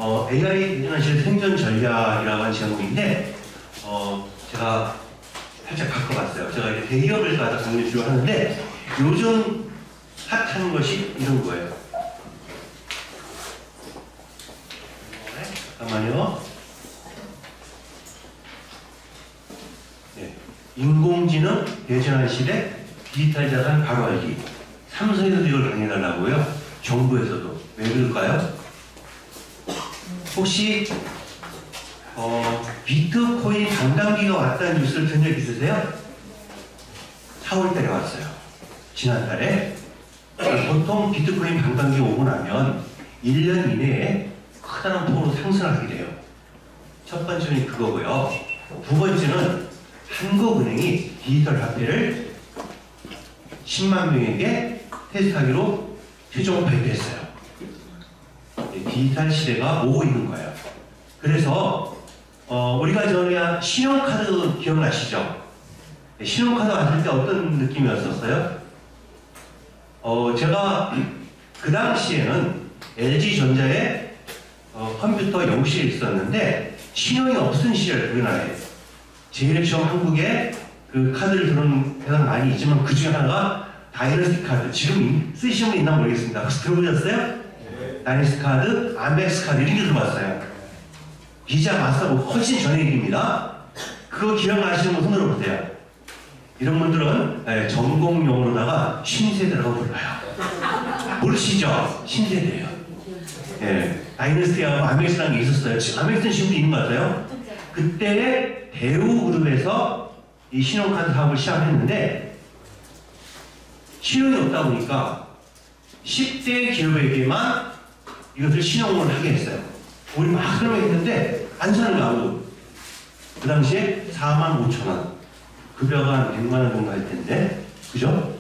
AI 대전환실 생존 전략이라고 하는 제목인데, 제가 살짝 바꿔봤어요. 제가 이제 대기업을 가다 강의를 주로 하는데, 요즘 핫한 것이 이런 거예요. 잠깐만요. 네. 인공지능 대전환실의 디지털 자산 바로 알기. 삼성에서도 이걸 강의해달라고요. 정부에서도. 왜 그럴까요? 혹시 비트코인 반감기가 왔다는 뉴스를 본 적 있으세요? 4월달에 왔어요. 지난달에. 보통 비트코인 반감기 오고 나면 1년 이내에 커다란 폭으로 상승을 하게 돼요. 첫 번째는 그거고요. 두 번째는 한국은행이 디지털 화폐를 10만 명에게 테스트하기로 최종 발표했어요. 디지털 시대가 오고 있는 거예요. 그래서 우리가 전에 신용카드 기억나시죠? 신용카드 왔을 때 어떤 느낌이었었어요? 제가 그 당시에는 LG전자에 컴퓨터 연구실에 있었는데 신용이 없은 시절 우리나라에 제일 처음 한국에 그 카드를 들어오는 데가 많이 있지만 그 중에 하나가 다이너스티 카드. 지금 쓰시는 분 있나 모르겠습니다. 혹시 들어보셨어요? 네. 다이너스티 카드, 아멕스 카드 이런 게 들어봤어요. 비자, 마스터보드 훨씬 전의 일입니다. 그거 기억나시는 분 손으로 보세요. 이런 분들은 전공용어로다가 신세대라고 불러요. 모르시죠? 신세대예요. 네. 다이너스티하고 아멕스라는 게 있었어요. 아멕스는 지금도 있는 것 같아요. 그때 대우그룹에서 이 신용카드 사업을 시작했는데 신용이 없다 보니까 10대 기업에게만 이것을 신용을 하게 했어요. 우리 막 설명했는데 안 사는 거 아무도. 그 당시에 45,000원, 급여가 한 100만원 정도 할 텐데, 그죠?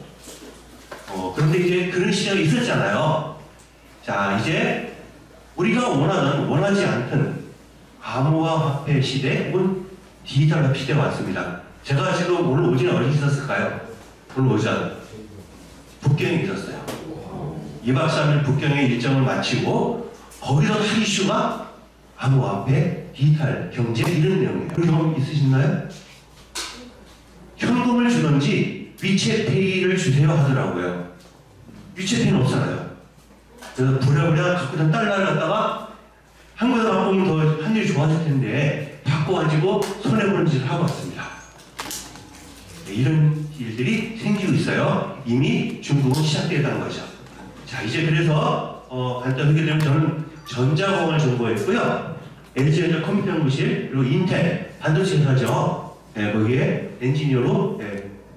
그런데 이제 그런 시장이 있었잖아요. 자, 이제 우리가 원하지 않던 암호화 화폐 시대 혹은 디지털 화폐 시대가 왔습니다. 제가 지금 오늘 오전에 어디 있었을까요? 오늘 오전 북경에 있었어요. 2박 3일 북경에 일정을 마치고 거기서 한 이슈가 암호화폐, 디지털, 경제 이런 내용이에요. 그런 경험 있으신가요? 현금을 주던지 위챗페이를 주세요 하더라고요. 위챗페이는 없잖아요. 그래서 부랴부랴 갖고 있던 달러를 갖다가 한국에서 바꾸면 더 환율이 좋아질 텐데 바꿔가지고 손해보는 짓을 하고 왔습니다. 네, 이런 일들이 생기고 있어요. 이미 중국은 시작되었다는 거죠. 자, 이제 그래서 간단히 소개드리면 저는 전자공학을 전공했고요. LG전자 컴퓨터 연구실 그리고 인텔 반도체 회사죠. 네, 거기에 엔지니어로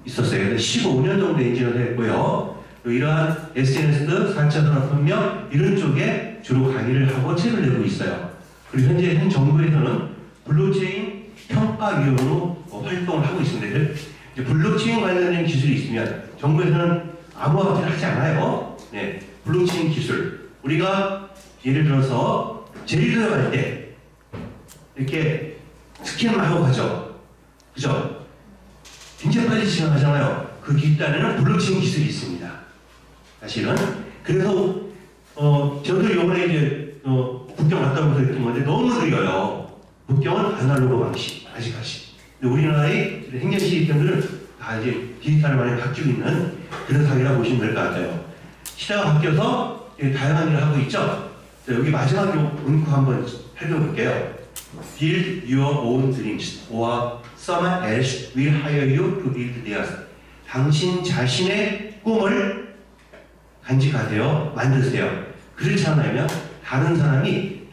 있었어요. 그래서 15년 정도 엔지니어를 했고요. 이러한 SNS, 4차 산업혁명 이런 쪽에 주로 강의를 하고 책을 내고 있어요. 그리고 현재 현 정부에서는 블록체인 평가위원으로 활동을 하고 있습니다. 이제 블록체인 관련된 기술이 있으면 정부에서는 암호화폐를 하지 않아요. 네, 블록체인 기술. 우리가 예를 들어서 제주도에 갈 때 이렇게 스캔을 하고 가죠. 그죠? 굉장히 빨리 지나가잖아요. 그 뒷단에는 블록체인 기술이 있습니다. 사실은. 그래서 저도 이번에 이제 북경 갔다 오면서 느낀 건데 너무 느려요. 북경은 아날로그 방식, 아직까지. 근데 우리나라의 행정 시스템들은 다 이제 디지털로 많이 바뀌고 있는 그런 사회라고 보시면 될 것 같아요. 시대가 바뀌어서 다양한 일을 하고 있죠. 자, 여기 마지막 문구 한번 살펴볼게요. Build your own dreams, or someone else will hire you to build theirs. 당신 자신의 꿈을 간직하세요. 만드세요. 그렇지 않으면 다른 사람이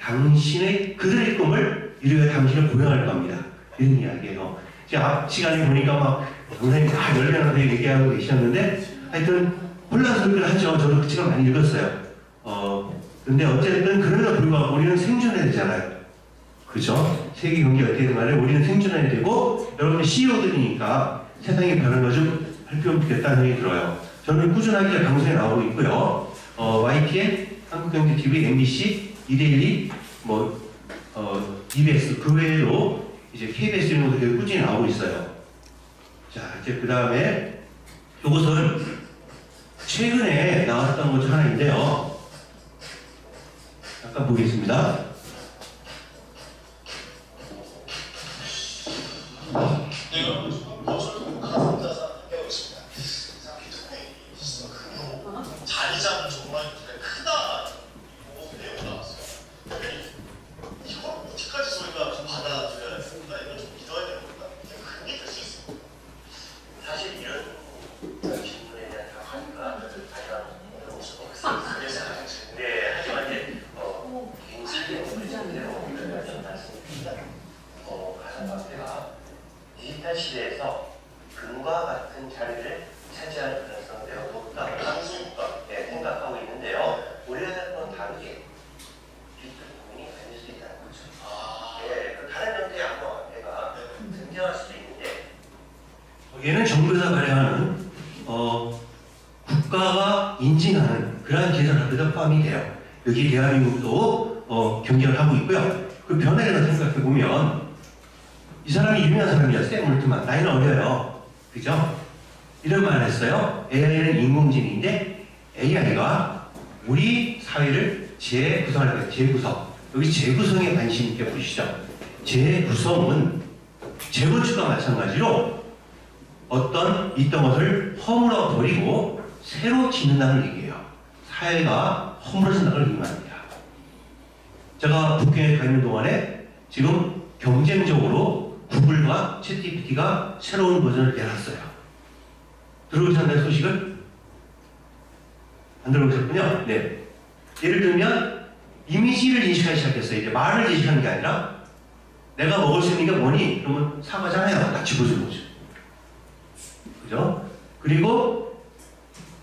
그들의 꿈을 이루어 당신을 고용할 겁니다. 이런 이야기예요. 제가 앞 시간에 보니까 막 선생님이 다 열변하게 얘기하고 계셨는데 하여튼 혼란스럽긴 하죠. 저도 그 책을 많이 읽었어요. 근데 어쨌든 그럼에도 불구하고 우리는 생존해야 되잖아요. 그죠? 세계 경기 어떻게 되든 간에 우리는 생존해야 되고 여러분이 CEO들이니까 세상이 변한 거 좀 살펴보겠다는 생각이 들어요. 저는 꾸준하게 방송에 나오고 있고요. YTN, 한국경제TV, MBC, 이데일리, EBS 그 외에도 이제 KBS 이런 것도 꾸준히 나오고 있어요. 자, 이제 그 다음에 이것은 최근에 나왔던 것 중 하나인데요. 잠깐 보겠습니다. 가상화폐가 디지털 시대에서 금과 같은 자리를 차지할 가능성을 매우 높다 생각하고 있는데요. 우리나라는 다르게 비트코인이 아닐 수 있다는 거죠. 그 다른 형태의 암호화폐가 등장할 수도 있는데 얘는 정부에서 발행하는 국가가 인증하는 그러한 계산화폐가 포함이 돼요. 여기 대한민국도 경쟁을 하고 있고요. 그 변화를 생각해보면 이 사람이 유명한 사람이야. 샘 올트만. 나이는 어려요. 그죠? 이런 말을 했어요. AI는 인공지능인데 AI가 우리 사회를 재구성할 거예요. 재구성. 여기 재구성에 관심 있게 보시죠. 재구성은 재건축과 마찬가지로 어떤 있던 것을 허물어 버리고 새로 짓는다는 얘기예요. 사회가 허물어진다는 걸 의미합니다. 제가 북경에 가 있는 동안에 지금 경쟁적으로 구글과 챗GPT가 새로운 버전을 내놨어요. 들어보셨나요, 소식을? 안 들어보셨군요? 네. 예를 들면 이미지를 인식하기 시작했어요. 이제 말을 인식하는 게 아니라 내가 먹을 수 있는 게 뭐니? 그러면 사과잖아요. 딱 집어주는 거죠. 그죠? 그리고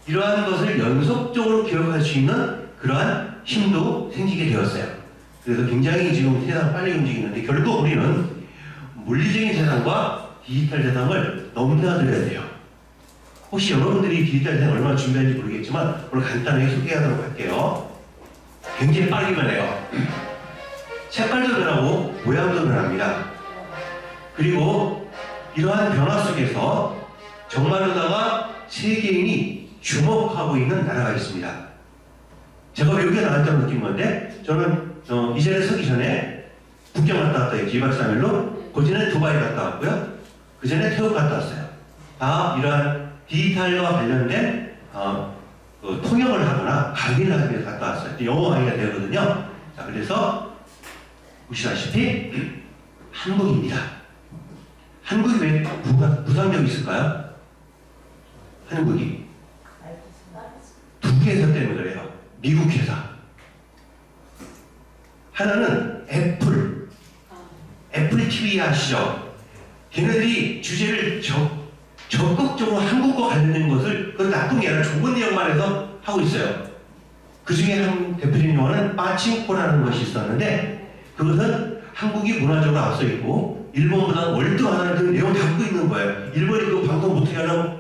이러한 것을 연속적으로 기억할 수 있는 그러한 힘도 생기게 되었어요. 그래서 굉장히 지금 세상을 빨리 움직이는데 결국 우리는 물리적인 세상과 디지털 세상을 넘나들어야 돼요. 혹시 여러분들이 디지털 세상 얼마나 준비하는지 모르겠지만 오늘 간단하게 소개하도록 할게요. 굉장히 빠르게 변해요. 색깔도 변하고 모양도 변합니다. 그리고 이러한 변화 속에서 정말로다가 세계인이 주목하고 있는 나라가 있습니다. 제가 외국에 나갈 때 느낀 건데 저는 이 자리에 서기 전에 북경 갔다 왔다 했지. 2박 3일로. 그 전에 두바이 갔다 왔고요. 그 전에 태국 갔다 왔어요. 다 이러한 디지털과 관련된 통역을 하거나 강의를 하기 위해서 갔다 왔어요. 영어 강의가 되거든요. 자, 그래서 보시다시피 한국입니다. 한국이 왜 부상력이 있을까요? 한국이 두 개 회사 때문에 그래요. 미국 회사. 하나는 애플 TV 아시죠? 걔네들이 주제를 적극적으로 한국과 관련된 것을 그건 나쁜 게 아니라 좋은 내용만 해서 하고 있어요. 그 중에 한 대표적인 영화는 빠칭코라는 것이 있었는데 그것은 한국이 문화적으로 앞서 있고 일본보다 월등하다는 그 내용을 갖고 있는 거예요. 일본이 그 방송 못하게 하려고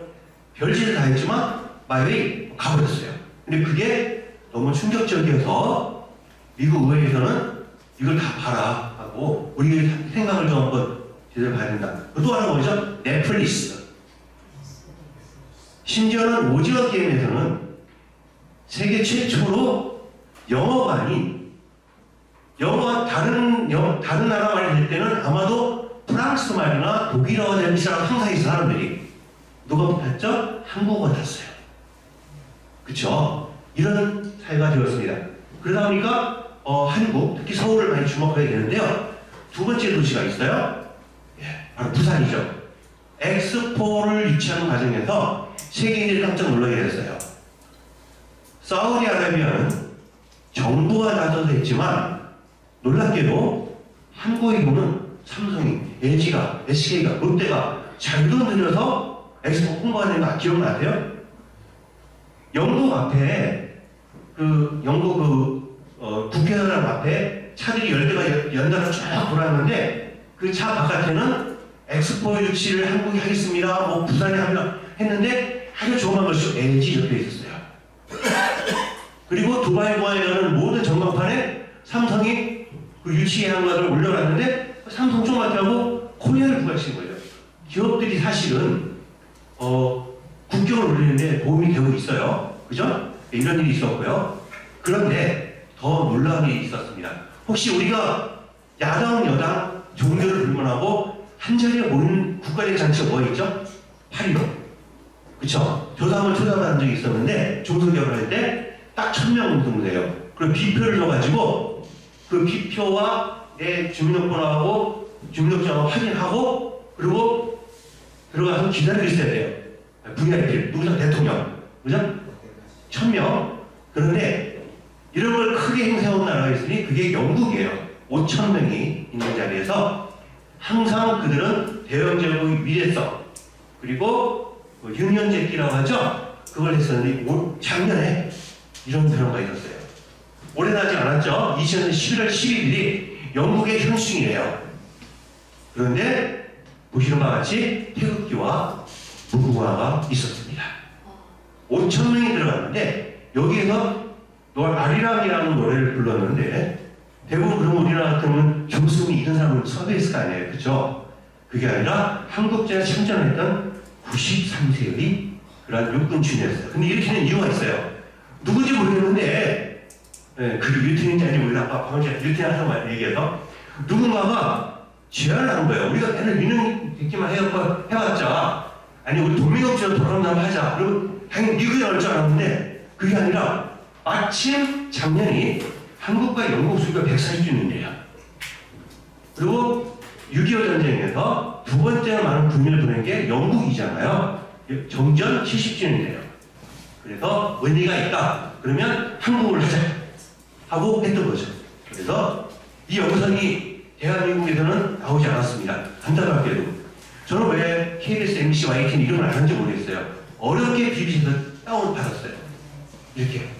별짓을 다 했지만 마이웨이 가버렸어요. 근데 그게 너무 충격적이어서 미국 의회에서는 이걸 다 봐라 하고 우리 생각을 좀 한번 제대로 봐야 된다. 또 하나 뭐죠? 넷플릭스. 심지어는 오징어 게임에서는 세계 최초로 영어가 아닌 다른 나라 말이 될 때는 아마도 프랑스 말이나 독일어가 될 것이라고 상상했어 사람들이. 누가 탔죠? 한국어가 탔어요. 그쵸? 이런 사회가 되었습니다. 그러다 보니까 한국, 특히 서울을 많이 주목하게 되는데요. 두 번째 도시가 있어요. 바로 부산이죠. 엑스포를 유치하는 과정에서 세계인들이 깜짝 놀라게 됐어요. 사우디아라비아는 정부가 나서서 했지만 놀랍게도 한국에 보는 삼성이, LG가, SK가, 롯데가 자기돈 들여서 엑스포 홍보가 된 거 기억나세요? 영국 앞에 국회의사당 앞에 차들이 열대가 연달아 쭉 돌았는데 그 차 바깥에는 엑스포 유치를 한국이 하겠습니다. 뭐 부산에 합니다. 했는데 아주 조그만 것이 LG 옆에 있었어요. 그리고 두바이 공항에 가는 모든 전광판에 삼성이 그 유치한 것을 올려놨는데 삼성 조그맣다고 코리아를 부각시킨 거예요. 기업들이 사실은 국경을 올리는데 도움이 되고 있어요. 그죠? 이런 일이 있었고요. 그런데 더 놀라운 일이 있었습니다. 혹시 우리가 야당, 여당, 종교를 불문하고 한자리에 모이는 국가적 장치가 뭐 있죠? 8.15. 그쵸? 저도 한번 초대받은 적이 있었는데 중소기업을 할 때 딱 1000명 정도예요. 그리고 비표를 줘가지고 그 비표와 내 주민등록번호하고 주민등록증하고 확인하고 그리고 들어가서 기다리고 있어야 돼요. VIP, 누구죠? 대통령. 그죠? 1000명. 그런데 이런 걸 크게 행사해온 나라가 있으니 그게 영국이에요. 5천 명이 있는 자리에서 항상 그들은 대영제국의 위대성 그리고 유년제끼라고 하죠. 그걸 했었는데 작년에 이런 변화가 있었어요. 올해는 아직 않았죠. 2000년 11월 11일이 영국의 현충이에요. 그런데 보시는 바와 같이 태극기와 무궁화가 있었습니다. 5천 명이 들어갔는데 여기에서 아리랑이라는 노래를 불렀는데 대부분 그럼 우리나라 같으면 교수님이 이런 사람을 섭외했을 거 아니에요. 그죠? 그게 아니라 한국제에 참전했던 93세의 그런 육군 중이었어요. 근데 이렇게 된 이유가 있어요. 누군지 모르겠는데 그 유태인인지 몰라. 방금 제가 유태인 하라고 얘기해서 누군가가 제안을 한 거예요. 우리가 걔를 유능 해봤자 아니 우리 동맹업체로 돌아간다면 하자. 그리고 당연히 미국에 나올 줄 알았는데 그게 아니라 마침 작년이 한국과 영국 수교가 140주년이에요. 그리고 6.25 전쟁에서 두 번째로 많은 군인을 보낸 게 영국이잖아요. 정전 70주년이래요. 그래서 의미가 있다. 그러면 한국을 하자 하고 했던 거죠. 그래서 이 영상이 대한민국에서는 나오지 않았습니다. 안타깝게도. 저는 왜 KBS, MBC, YTN 이름을 안 하는지 모르겠어요. 어렵게 BBC에서 다운 받았어요. 이렇게.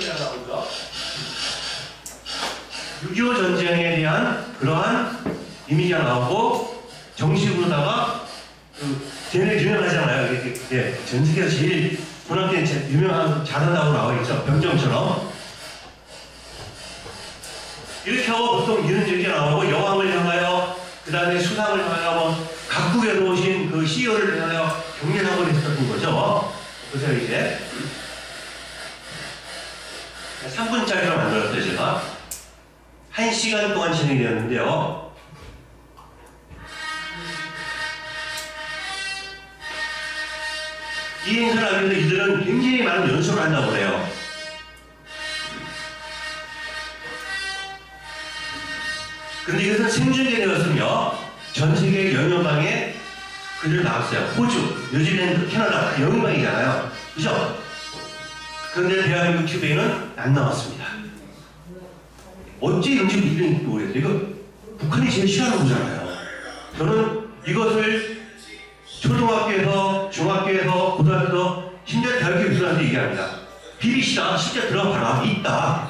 나오죠. 6.25 전쟁에 대한 그러한 이미지가 나오고 정식으로다가 쟤네 유명하잖아요. 이게 전 세계에서 제일 고등학교 때 유명한 잘한다고 나와있죠. 병정처럼 이렇게 하고 보통 이런 얘기가 나오고 여왕을 향하여 그 다음에 수상을 향하여 각국에서 오신 그 CEO를 향하여 경례하고 했었던 거죠. 보세요. 이제 3분짜리로 만들었어요. 제가 1시간 동안 진행이 되었는데요. 이 행사를 하기 위해서 이들은 굉장히 많은 연습을 한다고 그래요. 그런데 이것은 생중계되었으며 전 세계 영연방에 글을 나왔어요. 호주, 뉴질랜드, 캐나다 영연방이잖아요. 그죠? 그런데 대한민국 TV에는 안 나왔습니다. 어째 이런지 모르겠어요. 이거 북한이 제일 싫어하는 거잖아요. 저는 이것을 초등학교에서, 중학교에서, 고등학교에서, 심지어 대학교 교수한테 얘기합니다. BBC다. 실제 들어봐라. 있다.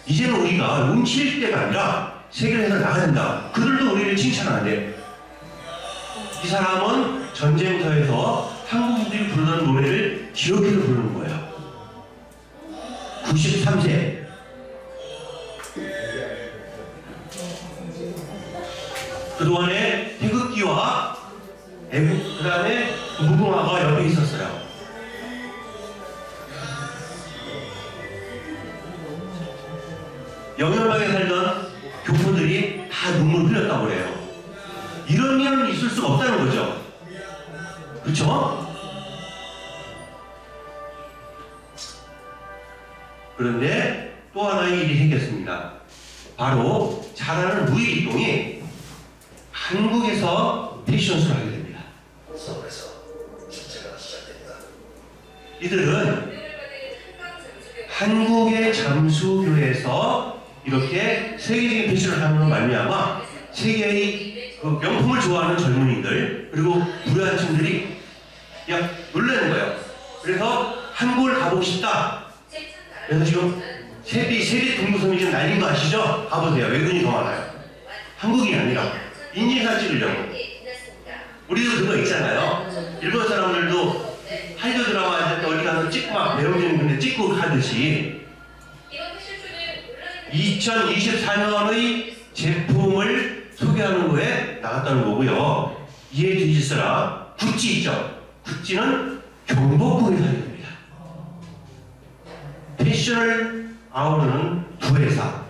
이제는 우리가 훔칠 때가 아니라 세계에서 나가야 된다. 그들도 우리를 칭찬하는데 이 사람은 전쟁터에서 한국인들이 부르던 노래를 기억해서 부르는 거예요. 93세. 그동안에 태극기와 그 다음에 무궁화가 옆에 있었어요. 영연방에 살던 교포들이 다 눈물을 흘렸다고 그래요. 이런 일은 있을 수가 없다는 거죠. 그렇죠? 그런데 또 하나의 일이 생겼습니다. 바로 잘하는 루이 이동이 한국에서 패션쇼를 하게 됩니다. 이들은 한국의 잠수교에서 이렇게 세계적인 패션을 하는 말미암아 세계의 그 명품을 좋아하는 젊은이들 그리고 부유한 층들이 그냥 놀라는 거예요. 그래서 한국을 가보고 싶다. 그래서 지금 세계 동부섬이 지금 날린 거 아시죠? 가보세요. 외국인이 더 많아요. 한국이 아니라 인증샷 찍으려고. 우리도 그거 있잖아요. 일본 사람들도 하이드 드라마 어디 가서 찍고 막 배우는 건데 찍고 하듯이 2024년의 제품을 소개하는 거에 나갔다는 거고요. 이에 뒤질서라 구찌 있죠. 구찌는 경복궁에서 하게 됩니다. 패션을 아우르는 두 회사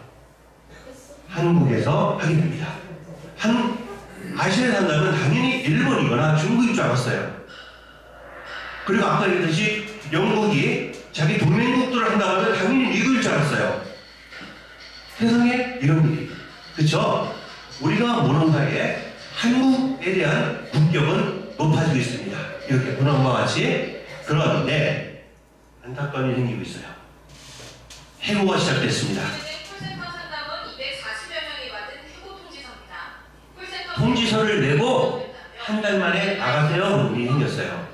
한국에서 하게 됩니다. 아시아에 산다면 당연히 일본이거나 중국인 줄 알았어요. 그리고 아까 얘기했듯이 영국이 자기 동맹국들을 한다고 하면 당연히 미국일 줄 알았어요. 세상에 이런 일이. 그쵸? 우리가 모르는 사이에 한국에 대한 국격은 높아지고 있습니다. 이렇게 보는 것과 같이. 그런데 안타까운 일이 생기고 있어요. 해고가 시작됐습니다. 콜센터 상담원 240여 명이 받은 해고 통지서입니다. 콜센터 통지서를 내고 한 달 만에 나가세요. 그런 일이 생겼어요.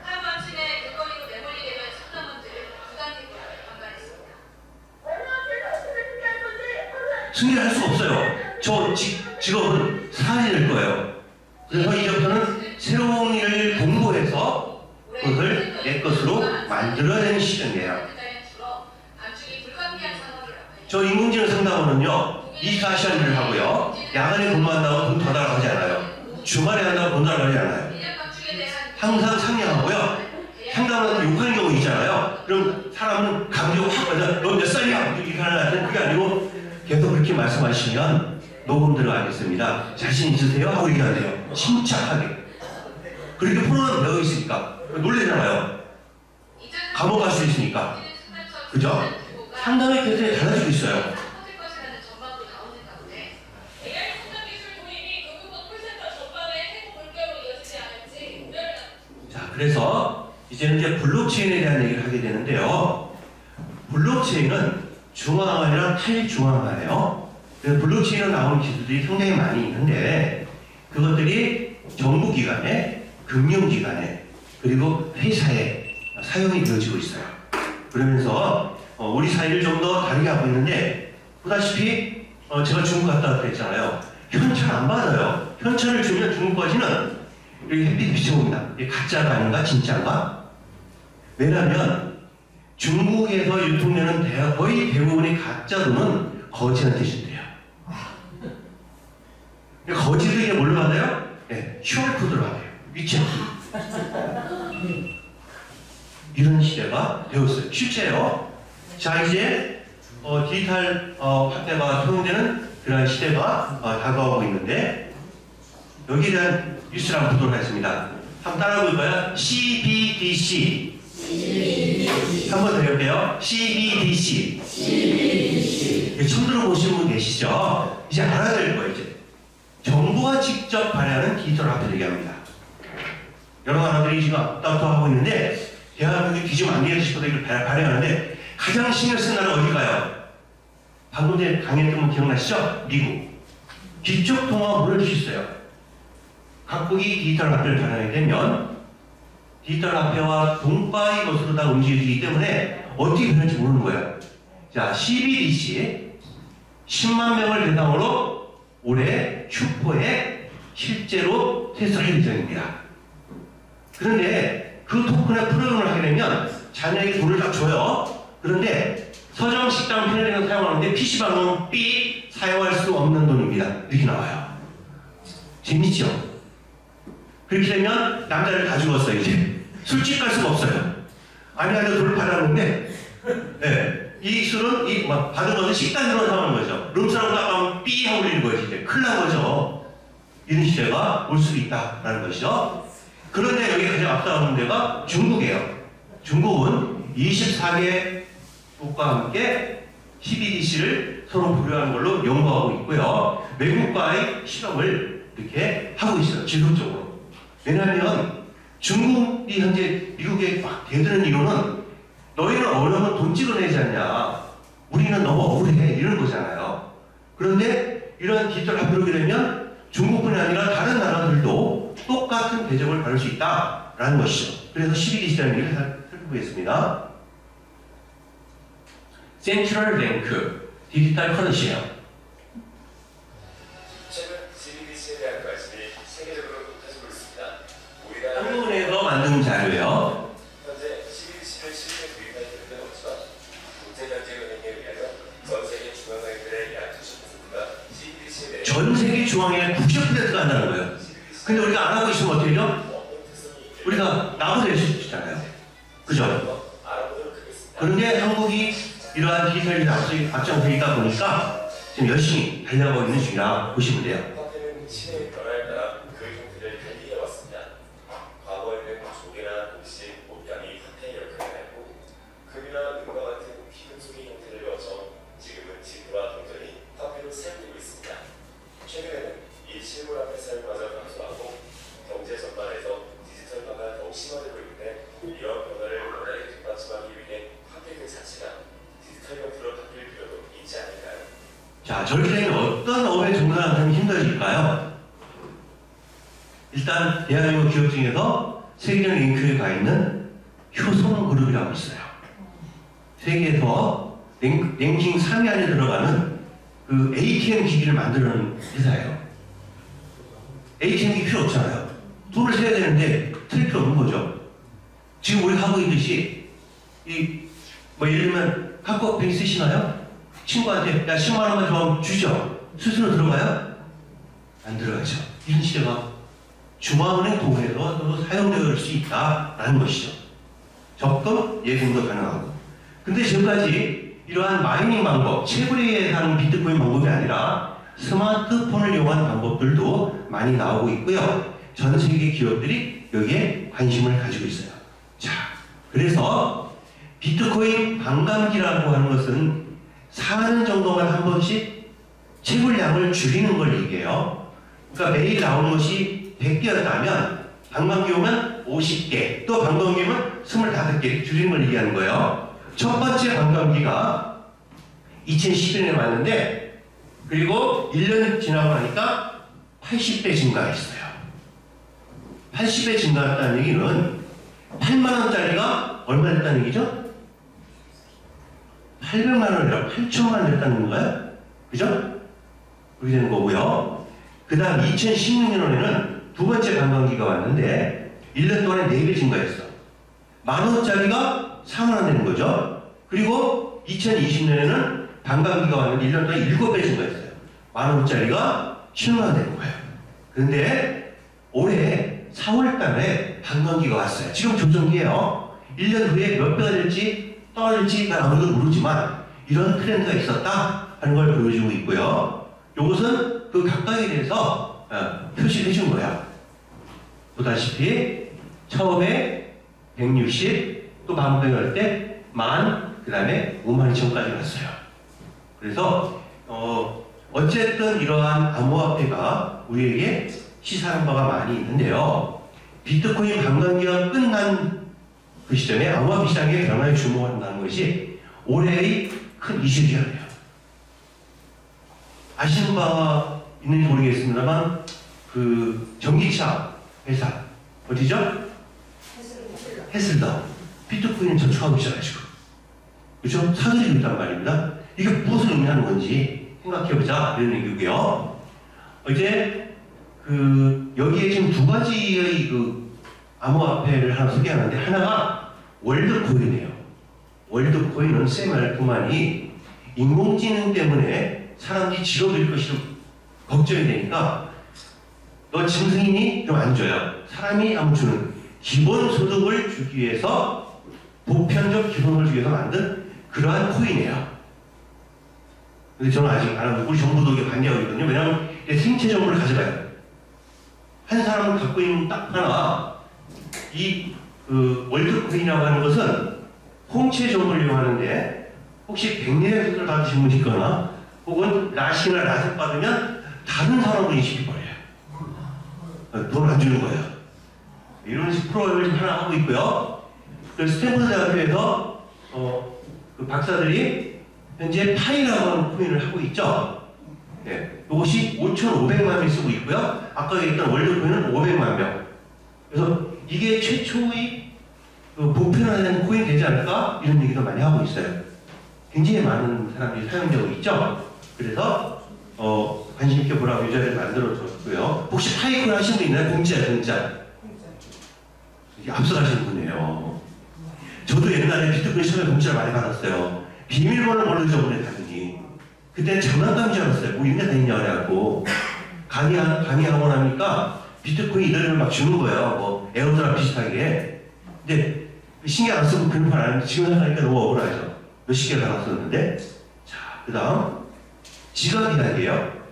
하루 아침에 길거리로 내몰리게 된 상담원들을 부당해고를 방관했습니다. 승리할 수 없어요. 저 직업은 사라질 거예요. 그래서 이제부터는 새로운 일을 공부해서 그것을 내 것으로 만들어내는 시점이에요. 저 인공지능 상담원은요, 24시간 일을 하고요, 야간에 근무한다고 돈 더 달라고 하지 않아요. 주말에 한다고 돈 달라고 하지 않아요. 항상 상냥하고요, 상담원한테 욕하는 경우 있잖아요. 그럼 사람은 감정을 확 받아, 너 몇 살이야? 이렇게 하는 것 같은 그게 아니고 계속 그렇게 말씀하시면 녹음 들어가겠습니다. 자신 있으세요? 하고 얘기하세요. 침착하게. 그렇게 프로그램 되어 있으니까 놀래잖아요. 감옥 갈 수 있으니까. 그죠? 상담의 패턴이 달라지고 있어요. 자, 그래서 이제는 이제 블록체인에 대한 얘기를 하게 되는데요. 블록체인은 중앙화이랑 탈중앙화예요. 그래서 블록체인으로 나오는 기술들이 상당히 많이 있는데 그것들이 정부기관에, 금융기관에, 그리고 회사에 사용이 되어지고 있어요. 그러면서 우리 사회를 좀 더 다르게 하고 있는데 보다시피 제가 중국 갔다 왔다 했잖아요. 현찰 안 받아요. 현찰을 주면 중국까지는 여기 햇빛 비춰봅니다. 이게 가짜가 아닌가 진짜인가? 왜냐하면 중국에서 유통되는 거의 대부분의 가짜 돈은 거지한테 준대요. 거지들이 뭘로 받아요? 네, QR코드로 받아요. 위챗. 이런 시대가 되었어요. 실제요. 자, 이제 디지털 화폐가 사용되는 그런 시대가 다가오고 있는데 여기에 대한 뉴스를 한번 보도록 하겠습니다. 한번 따라해 볼까요? CBDC. 한번 더 해볼게요. CBDC. 처음 들어보시는 분 계시죠? 이제 알아야 될 거예요. 이제 정부가 직접 발행하는 디지털 화폐를 얘기합니다. 여러 나라들이 지금 앞다투 하고 있는데 대한민국이 뒤지면 안 되겠다 싶어서 이걸 발행하는데 가장 신경 쓴 나라 어딜까요? 방금 전에 강의했던 분 기억나시죠? 미국. 기축 통화 물을 수 있어요. 각국이 디지털 화폐를 발행하게 되면 디지털 화폐와 동바이 것으로 다 움직이기 때문에 어떻게 변할지 모르는 거예요. 자, CBDC 10만 명을 대상으로 올해 큐포에 실제로 테스트를 할 예정입니다. 그런데 그 토큰의 프로그램을 하게 되면 자녀에게 돈을 딱 줘요. 그런데 서점, 식당, 편의점 사용하는데 PC방은 삐 사용할 수 없는 돈입니다. 이렇게 나와요. 재밌죠? 그렇게 되면 남자를 다 죽었어요. 이제 술집 갈 수가 없어요. 아내한테 돈을 받았는데 네, 이 술은 받은 것은 식당으로 사오는 거죠. 룸사롱 닦으면 삐 하고 있는 거죠. 이제 큰일 난 거죠. 이런 시대가 올 수도 있다라는 것이죠. 그런데 여기 가장 앞서가는 데가 중국이에요. 중국은 24개국과 함께 CBDC를 서로 보유하는 걸로 연구하고 있고요. 외국과의 실험을 이렇게 하고 있어요. 지속적으로. 왜냐하면 중국이 현재 미국에 막 대드는 이유는 너희는 어려우면 돈 찍어내지 않냐. 우리는 너무 억울해. 이런 거잖아요. 그런데 이런 디지털 화폐로 되면 중국뿐이 아니라 다른 나라들도 똑같은 대접을 받을 수 있다라는 것이죠. 그래서 CBDC라는 얘기를 살펴보겠습니다. 센트럴 뱅크 디지털 커런시예요. 최근 CBDC에 대한 관심이 세계적으로 높아지고 있습니다. 우리나라 한국은행에서 만든 자료예요. 현재 CBDC를 실제 도입할 필요는 없지만 국제결제은행에 의하면 전 세계 중앙은행들의 약 90%가 CBDC에 대해 전 세계 중앙에 90%가 한다는 거예요. 근데 우리가 안 하고 있으면 어떻게 되죠? 우리가 나고 될 수 있잖아요. 그죠? 알아보도록 하겠습니다. 그런데 한국이 이러한 디지털이 앞장서 있다 보니까 지금 열심히 달려가고 있는 중이라 보시면 돼요. 화폐는 시대의 변화에 따라 그 형태를 달리해 왔습니다. 과거에는 조개나 곡식, 옷감이 화폐의 역할을 했고 금이나 은과 같은 희금속의 형태를 배워서 지금은 지폐와 동전이 화폐로 사용되고 있습니다. 최근에는 이 실물 자, 저렇게 되면 어떤 업에 종사하는 사람이 힘들어질까요? 일단 대한민국 기업 중에서 세계적 랭크에 가 있는 효성그룹이라고 있어요. 세계에서 랭킹 3위 안에 들어가는 그 ATM 기기를 만드는 회사예요. ATM 기기 필요 없잖아요. 돈을 세야 되는데 틀 필요 없는 거죠. 지금 우리 하고 있듯이 뭐 예를 들면 카카오페이 쓰시나요? 친구한테 야 10만 원만 좀 주죠. 스스로 들어가요? 안 들어가죠. 이런 시대가 중앙은행 통해서도 사용될 수 있다라는 것이죠. 적금, 예금도 가능하고. 근데 지금까지 이러한 마이닝 방법, 채굴에 하는 비트코인 방법이 아니라 스마트폰을 이용한 방법들도 많이 나오고 있고요. 전 세계 기업들이 여기에 관심을 가지고 있어요. 자, 그래서 비트코인 반감기라고 하는 것은 4년 정도만 한 번씩 채굴량을 줄이는 걸 얘기해요. 그러니까 매일 나오는 것이 100개였다면 반감기 오면 50개, 또 반감기 오면 25개 줄이는 걸 얘기하는 거예요. 첫 번째 반감기가 2011년에 왔는데 그리고 1년 지나고 나니까 80배 증가했어요. 80배 증가했다는 얘기는 8만 원짜리가 얼마 됐다는 얘기죠? 800만 원이라 8천만 원 됐다는 건가요? 그죠? 그렇게 되는 거고요. 그 다음 2016년에는 두 번째 관광기가 왔는데 1년 동안에 4배 증가했어. 만 원짜리가 4만 원 되는 거죠. 그리고 2020년에는 관광기가 왔는데 1년 동안에 7배 증가했어요. 만 원짜리가 7만 원 되는 거예요. 그런데 올해 4월달에 관광기가 왔어요. 지금 조정기예요. 1년 후에 몇 배가 될지 떨어질지가 아무도 모르지만 이런 트렌드가 있었다 하는 걸 보여주고 있고요. 이것은 그 각각에 대해서 표시를 해준 거야. 보다시피 처음에 160, 또 반복에 갈 때 10,000, 그 다음에 52,000까지 갔어요. 그래서 어쨌든 이러한 암호화폐가 우리에게 시사하는 바가 많이 있는데요. 비트코인 반감기가 끝난 그 시점에 암호화폐 시장의 변화에 주목한다는 것이 올해의 큰 이슈이에요. 아시는 바 있는지 모르겠습니다만 그 전기차 회사 어디죠? 헤슬더 비트코인을 저축하고 있잖아요 지금. 그렇죠? 사들이고 있단 말입니다. 이게 무엇을 의미하는 건지 생각해보자 이런 얘기고요. 이제 여기에 지금 두 가지의 암호화폐를 하나 소개하는데 하나가 월드코인이에요. 월드코인은 쌤 알프만이 인공지능 때문에 사람들이 직업을 잃을 것이 걱정이 되니까 너 짐승이니? 좀 안 줘요. 사람이 한번 주는 기본소득을 주기 위해서 보편적 기본을 주기 위해서 만든 그러한 코인이에요. 근데 저는 아직 안 하고 우리 정부도 이게 반대하고 있거든요. 왜냐하면 생체 정보를 가져가요. 한 사람을 갖고 있는 딱 하나 이 월드코인이라고 하는 것은 홍채 정보를 이용하는데 혹시 백내장 수술 받으신 분 있거나 혹은 라시나 라섹 받으면 다른 사람을 인식해버려요. 돈 안 주는 거예요. 이런 프로그램을 지금 하나 하고 있고요. 그래서 스탠퍼드 대학교에서 그 박사들이 현재 파이라고 하는 코인을 하고 있죠. 네, 이것이 5,500만 명이 쓰고 있고요. 아까 얘기했던 월드코인은 500만 명. 그래서 이게 최초의 보편화된 코인이 되지 않을까? 이런 얘기도 많이 하고 있어요. 굉장히 많은 사람들이 사용되고 있죠. 그래서 관심 있게 보라고 이 자리를 만들어줬고요. 혹시 파이콘 하신 분 있나요? 공짜. 이게 앞서가시는 분이에요. 저도 옛날에 비트코인 처음에 공짜를 많이 받았어요. 비밀번호 모르죠, 당연히. 그때는 장난감인 줄 알았어요. 뭐 이런 게 다 있냐 그래갖고 강의하고 나니까 비트코인 이들을 막 주는 거예요. 뭐 에어드랍 비슷하게. 근데 신경 안 쓰고 그런 판 안 했는데 지금 생각하니까 너무 억울하죠. 몇십 개가 나왔었는데. 자, 그 다음 지갑이라기에요.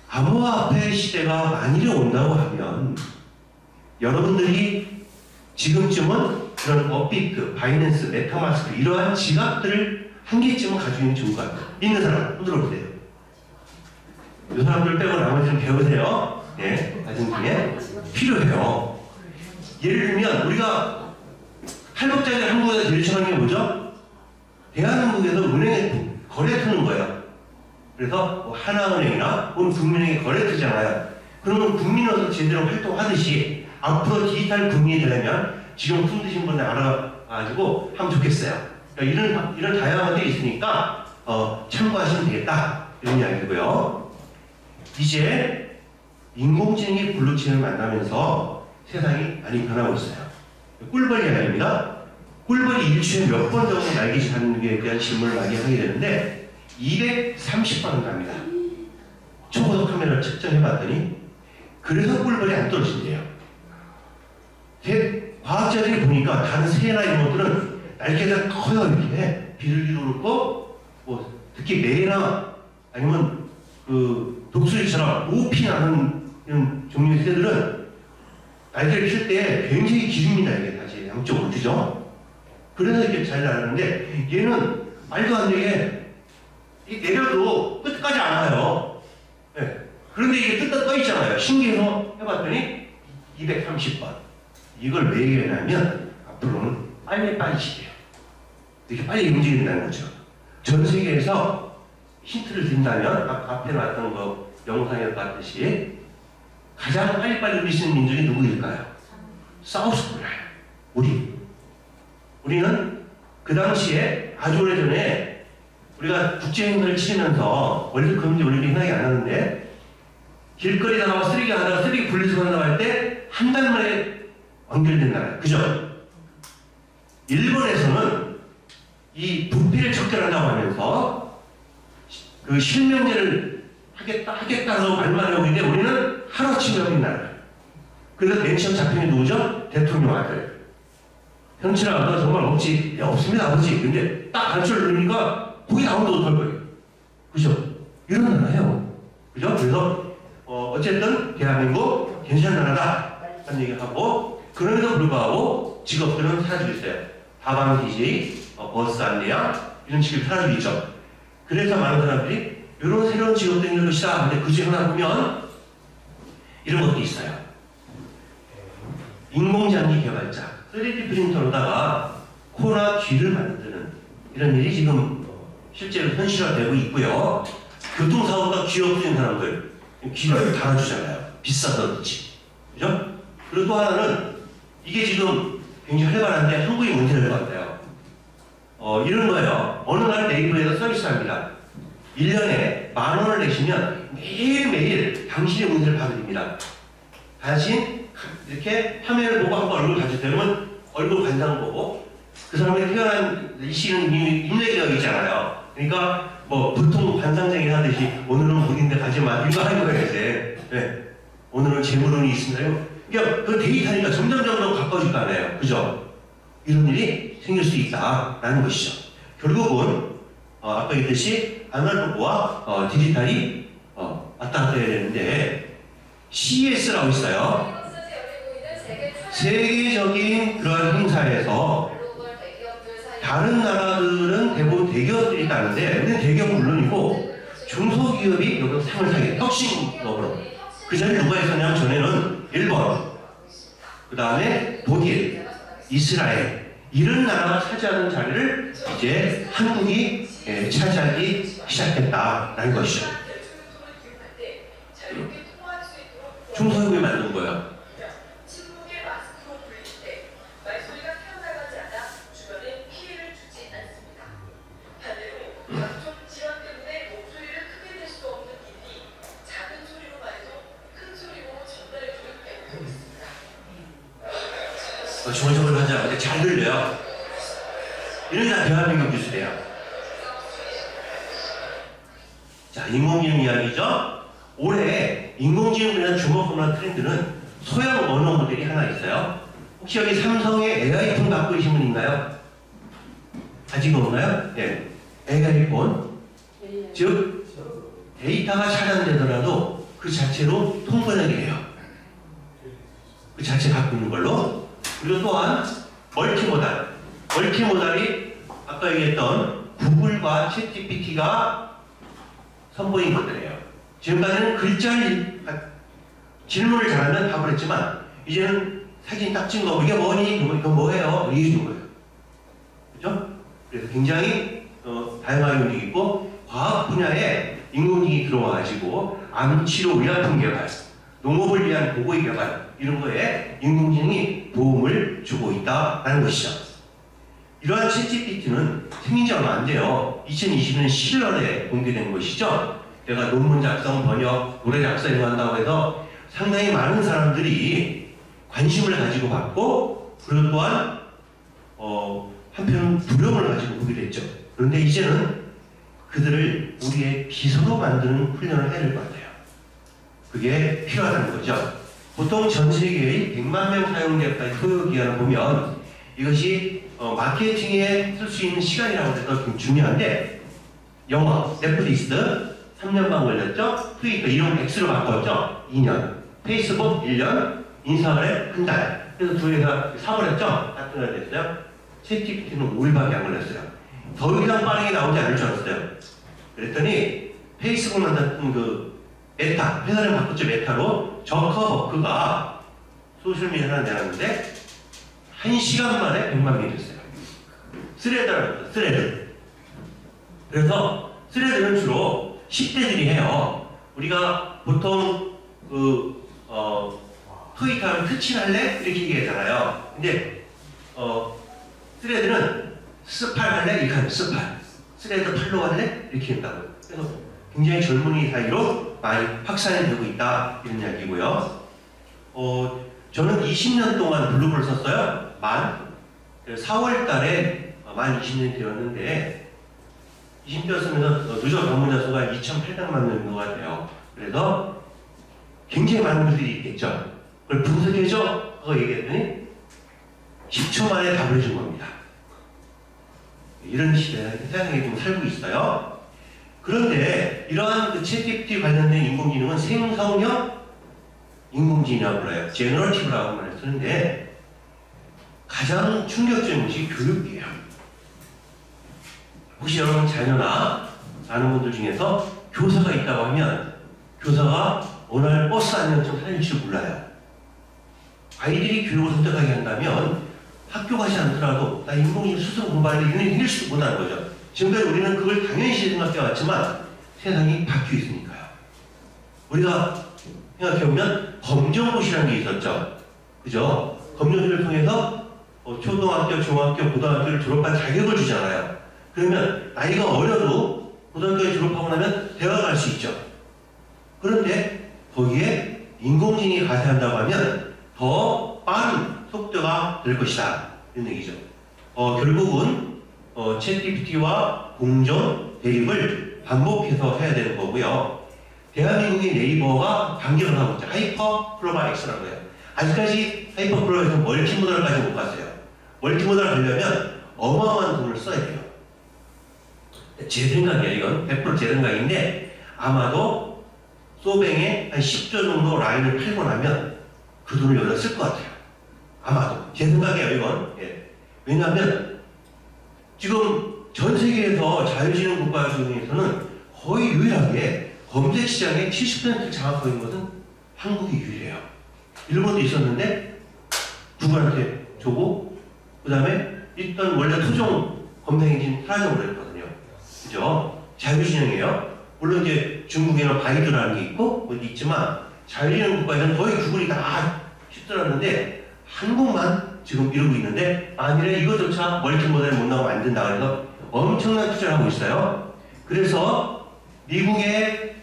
암호화폐 시대가 만일에 온다고 하면 여러분들이 지금쯤은 그런 업비트, 바이낸스, 메타마스크 이러한 지갑들을 한 개쯤은 가지고 있는 좋을 것 같아요. 있는 사람 손 들어보세요. 이 사람들 빼고 나머지는 배우세요. 네, 가진 중에 필요해요. 예를 들면 우리가 할복자리 한국에서 제일 심한 게 뭐죠? 대한민국에서 은행에 거래투는 거예요. 그래서 뭐 하나은행이나 혹은 국민은행이 거래투잖아요. 그러면 국민으로서 제대로 활동하듯이 앞으로 디지털 국민이 되려면 지금 숨드신 분들 알아가지고 하면 좋겠어요. 그러니까 이런 다양한 것들이 있으니까 참고하시면 되겠다 이런 이야기고요. 이제 인공지능이 블록체인을 만나면서 세상이 많이 변하고 있어요. 꿀벌 이야기입니다. 꿀벌이 일주일에 몇 번 정도 날개짓하는지에 대한 질문을 많이 하게 되는데 230번은 갑니다. 초고속 카메라를 측정해봤더니 그래서 꿀벌이 안 떨어진대요. 과학자들이 보니까 다른 새나 이런 것들은 날개가 커요. 이렇게 비둘기도 그렇고 뭐 특히 매나 아니면 그 독수리처럼 높이 나는 이런 종류의 새들은 날개를 펼 때 굉장히 길입니다. 이게 다시 양쪽으로 그죠? 그래서 이렇게 잘 나르는데 얘는 말도 안 되게 내려도 끝까지 안 와요. 네. 그런데 이게 뜯다 떠 있잖아요. 신기해서 해봤더니 230번. 이걸 왜 얘기하냐면 앞으로는 빨리 시대요. 이렇게 빨리 움직인다는 거죠. 전 세계에서 힌트를 든다면 앞에 나왔던 거 영상에 봤듯이 가장 빨리 움직이는 민족이 누구일까요? 사우스 코리아예요. 우리는 그 당시에 아주 오래전에 우리가 국제행사를 치르면서 월드컵인지 올림픽 생각이 안 나는데 길거리 나가고 쓰레기 하다가 쓰레기 분리수거 나갈 때 한 달 만에 완결된 나라예요. 그죠? 일본에서는 이 부피를 척결한다고 하면서 그 실명제를 하겠다고 말만 하고 있는데 우리는 하루아침에 하는 나라예요. 그래서 맨 처음 잡힌 게 누구죠? 대통령 아들. 현철아, 너 정말 없지? 야, 없습니다, 아버지. 근데 딱 단추를 누르니까 거기 나오면 어떡할 거예요? 그죠? 이런 나라예요. 그죠? 그래서, 어쨌든, 대한민국 괜찮은 나라다. 하는 얘기를 하고, 그럼에도 불구하고 직업들은 사라지고 있어요. 다방 DJ, 버스 안내야, 이런 직업이 사라지고 있죠. 그래서 많은 사람들이 이런 새로운 직업들이 있는 것이다. 근데 그 중에 하나 보면, 이런 것도 있어요. 인공장기 개발자. 3D 프린터로다가 코나 귀를 만드는 이런 일이 지금 실제로 현실화되고 있고요. 교통사고가 귀 없어진 사람들 귀를 달아주잖아요. 비싸서 그렇지. 그죠? 그리고 또 하나는 이게 지금 굉장히 활발한데 한국이 문제될 것 같아요. 이런 거예요. 어느 날 네이버에서 서비스합니다. 1년에 10,000원을 내시면 매일매일 당신의 문제를 봐드립니다. 당신 이렇게 화면을 보고 한번 얼굴 봐주세요. 그러면 얼굴 관상 보고 그 사람이 태어난 일시는 입력되어 있잖아요. 그러니까 뭐 보통 관상쟁이 하듯이 오늘은 어딘데 가지마 이거 하는 거예요 이제. 네. 오늘은 재물운이 있습니다. 그러니까 그 데이터니까 점점 가까워질 거 아니에요. 그죠? 이런 일이 생길 수 있다라는 것이죠. 결국은 아까 얘기했듯이 아날로그와 디지털이 왔다 갔다 해야 되는데 CES라고 있어요. 세계적인 그러한 행사에서 다른 나라들은 대부분 대기업들이 있다는데 우리는 대기업은 물론이고 중소기업이 여기서 상을 타게 혁신업으로 그 전에 누가 있었냐면 전에는 일본 그 다음에 독일, 이스라엘 이런 나라가 차지하는 자리를 이제 한국이 차지하기 시작했다라는 것이죠. 중소기업이 만든 거예요. 조심을 하지 않는데 잘 들려요. 이런 게 다 대한민국 뉴스예요. 자, 인공지능 이야기죠. 올해 인공지능에 대한 주목하는 트렌드는 소형 언어 모델이 하나 있어요. 혹시 여기 삼성의 AI폰 갖고 계신 분 있나요? 아직 없나요? 네. AI폰. 즉, 데이터가 차단되더라도 그 자체로 통번역이 돼요. 그 자체 갖고 있는 걸로. 그리고 또한 멀티모달. 멀티모달이 아까 얘기했던 구글과 챗GPT가 선보인 것들이에요. 지금까지는 글자를 질문을 잘하면 답을 했지만 이제는 사진 딱 찍은 거 이게 뭐니? 이거 뭐예요? 이게 준 거예요. 그죠? 그래서 굉장히 다양하게 움직이고 과학 분야에 인공지능이 들어와가지고 암치료 의약품 개발, 농업을 위한 보고의 개발 이런 거에 인공지능이 도움을 주고 있다는 것이죠. 이러한 챗GPT는 생긴 지 얼마 안 돼요. 2020년 10월에 공개된 것이죠. 제가 논문 작성, 번역, 노래 작성을 한다고 해서 상당히 많은 사람들이 관심을 가지고 봤고, 그리고 또한 한편은 두려움을 가지고 보게 됐죠. 그런데 이제는 그들을 우리의 비서로 만드는 훈련을 해야 될 것 같아요. 그게 필요하다는 거죠. 보통 전 세계의 100만 명 사용자까지 소요 기간을 보면 이것이 마케팅에 쓸 수 있는 시간이라고 해서 좀 중요한데, 영화, 넷플릭스 3년반 걸렸죠. 트위터 이름 X로 바꿨죠. 2년. 페이스북 1년. 인스타그램 한 달. 그래서 두 개가 사버렸죠. 같은 날 됐어요. 챗GPT는 5일밖에 안 걸렸어요. 더 이상 빠르게 나오지 않을 줄 알았어요. 그랬더니 페이스북 만났던 그 메타, 회사를 바꿨죠. 메타로 저커버크가 소셜미디어 하나 내놨는데 1시간 만에 100만 명이 됐어요. 스레드라고 했어요. 스레드. 그래서 스레드는 주로 10대들이 해요. 우리가 보통 트위터 하면 트친할래? 이렇게 얘기하잖아요. 근데 스레드는 스팔 할래? 이렇게 하면 스팔. 스레드 팔로우 할래? 이렇게 한다고요. 그래서 굉장히 젊은이 사이로 많이 확산이 되고 있다 이런 이야기고요. 저는 20년 동안 블로그를 썼어요. 4월 달에 만 20년이 되었는데 20년 쓰면서 누적 방문자 수가 2,800만 명 정도 같아요. 그래서 굉장히 많은 분들이 있겠죠. 그걸 분석해줘? 그거 얘기했더니 10초 만에 답을 해준 겁니다. 이런 시대에 세상에 좀 살고 있어요. 그런데 이러한 그 챗GPT 관련된 인공지능은 생성형 인공지능이라고 불러요. 제너러티브라고 말을 쓰는데 가장 충격적인 것이 교육이에요. 혹시 여러분 자녀나 아는 분들 중에서 교사가 있다고 하면 교사가 어느 날 버스 안녕처럼 살릴지 몰라요. 아이들이 교육을 선택하게 한다면 학교 가지 않더라도 나 인공지능 스스로 공부하는 일이 생길 수도 못하는 거죠. 지금까지 우리는 그걸 당연시 생각해왔지만 세상이 바뀌어 있으니까요. 우리가 생각해보면 검정고시라는 게 있었죠. 그죠? 검정고시를 통해서 초등학교, 중학교, 고등학교를 졸업한 자격을 주잖아요. 그러면 나이가 어려도 고등학교에 졸업하고 나면 대학 갈 수 있죠. 그런데 거기에 인공지능이 가세한다고 하면 더 빠른 속도가 될 것이다. 이런 얘기죠. 결국은 챗GPT와 공존, 대립을 반복해서 해야 되는 거고요. 대한민국의 네이버가 반격을 하고 있죠. 하이퍼 플로바 X라고 해요. 아직까지 하이퍼 플로바에서 멀티모델까지 못 갔어요. 멀티모델 하려면 어마어마한 돈을 써야 돼요. 제 생각이에요. 이건 100% 제 생각인데 아마도 소뱅에 한 10조 정도 라인을 팔고 나면 그 돈을 여기다 쓸 것 같아요. 아마도. 제 생각이에요. 이건. 예. 왜냐하면 지금 전 세계에서 자유진흥 국가 중에서는 거의 유일하게 검색 시장의 70%를 장악하고 있는 것은 한국이 유일해요. 일본도 있었는데 누구한테 주고 그 다음에 일단 원래 토종 검색 엔진 사라져버렸거든요. 그죠? 자유진흥이에요. 물론 이제 중국에는 바이두라는 게 있고 어디 있지만 자유진흥 국가에서는 거의 구글이 다 휩쓸었는데 한국만 지금 이러고 있는데 만일에 이것조차 멀티모델 못 나오면 안 된다 그래서 엄청난 투자를 하고 있어요. 그래서 미국의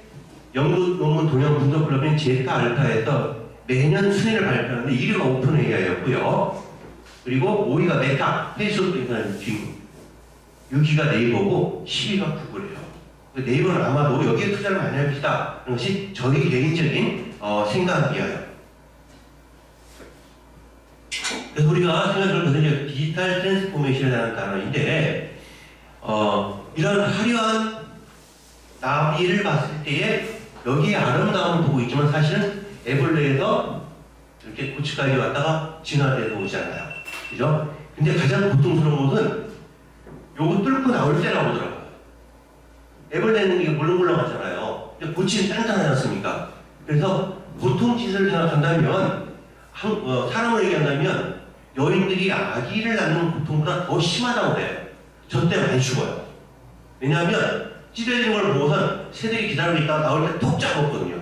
연구 논문 동향 분석 클럽인 제타 알파에서 매년 순위를 발표하는데 1위가 오픈 AI였고요. 그리고 5위가 메타, 페이스북에서는 지금 6위가 네이버고 10위가 구글이에요. 네이버는 아마도 여기에 투자를 많이 할 것이다. 그런 것이 저희 개인적인 생각이에요. 그래서 우리가 생각을 거든요. 디지털 트랜스포메이션이라는 단어인데 이런 화려한 나비를 봤을 때에 여기에 아름다움을 보고 있지만 사실은 애벌레에서 이렇게 고춧가루 왔다가 진화돼서 오잖아요. 그죠? 근데 가장 고통스러운 것은 요거 뚫고 나올 때라고 하더라고요. 애벌레는 이게 물렁물렁하잖아요. 근데 고치는 단단하지 않습니까? 그래서 보통 짓을 생각한다면 사람을 얘기한다면 여인들이 아기를 낳는 고통보다 더 심하다고 해요. 저 때 많이 죽어요. 왜냐하면 찢어지는 걸 보고선 새들이 기다리고 있다가 나올 때 톡 잡았거든요.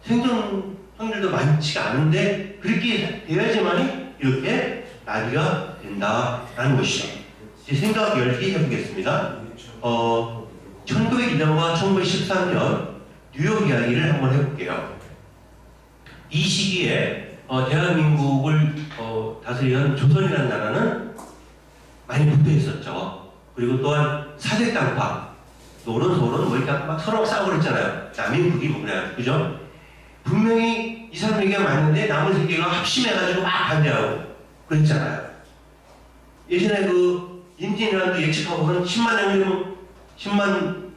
생존 확률도 많지가 않은데 그렇게 돼야지만이 이렇게 나비가 된다라는 것이죠. 제 생각 10개 해보겠습니다. 1901년과 1913년 뉴욕 이야기를 한번 해볼게요. 이 시기에 대한민국을 다스리던 조선이라는 나라는 많이 붙어 있었죠. 그리고 또한 사대 땅파, 노론소론 뭐 이렇게 막 서로 싸우고 그랬잖아요. 남인 북이 뭐 그래요. 그죠? 분명히 이 사람 얘기가 맞는데 남은 세 개가 합심해가지고 막 반대하고 그랬잖아요. 예전에 그 임진왜란도 예측하고는 10만 양이면 10만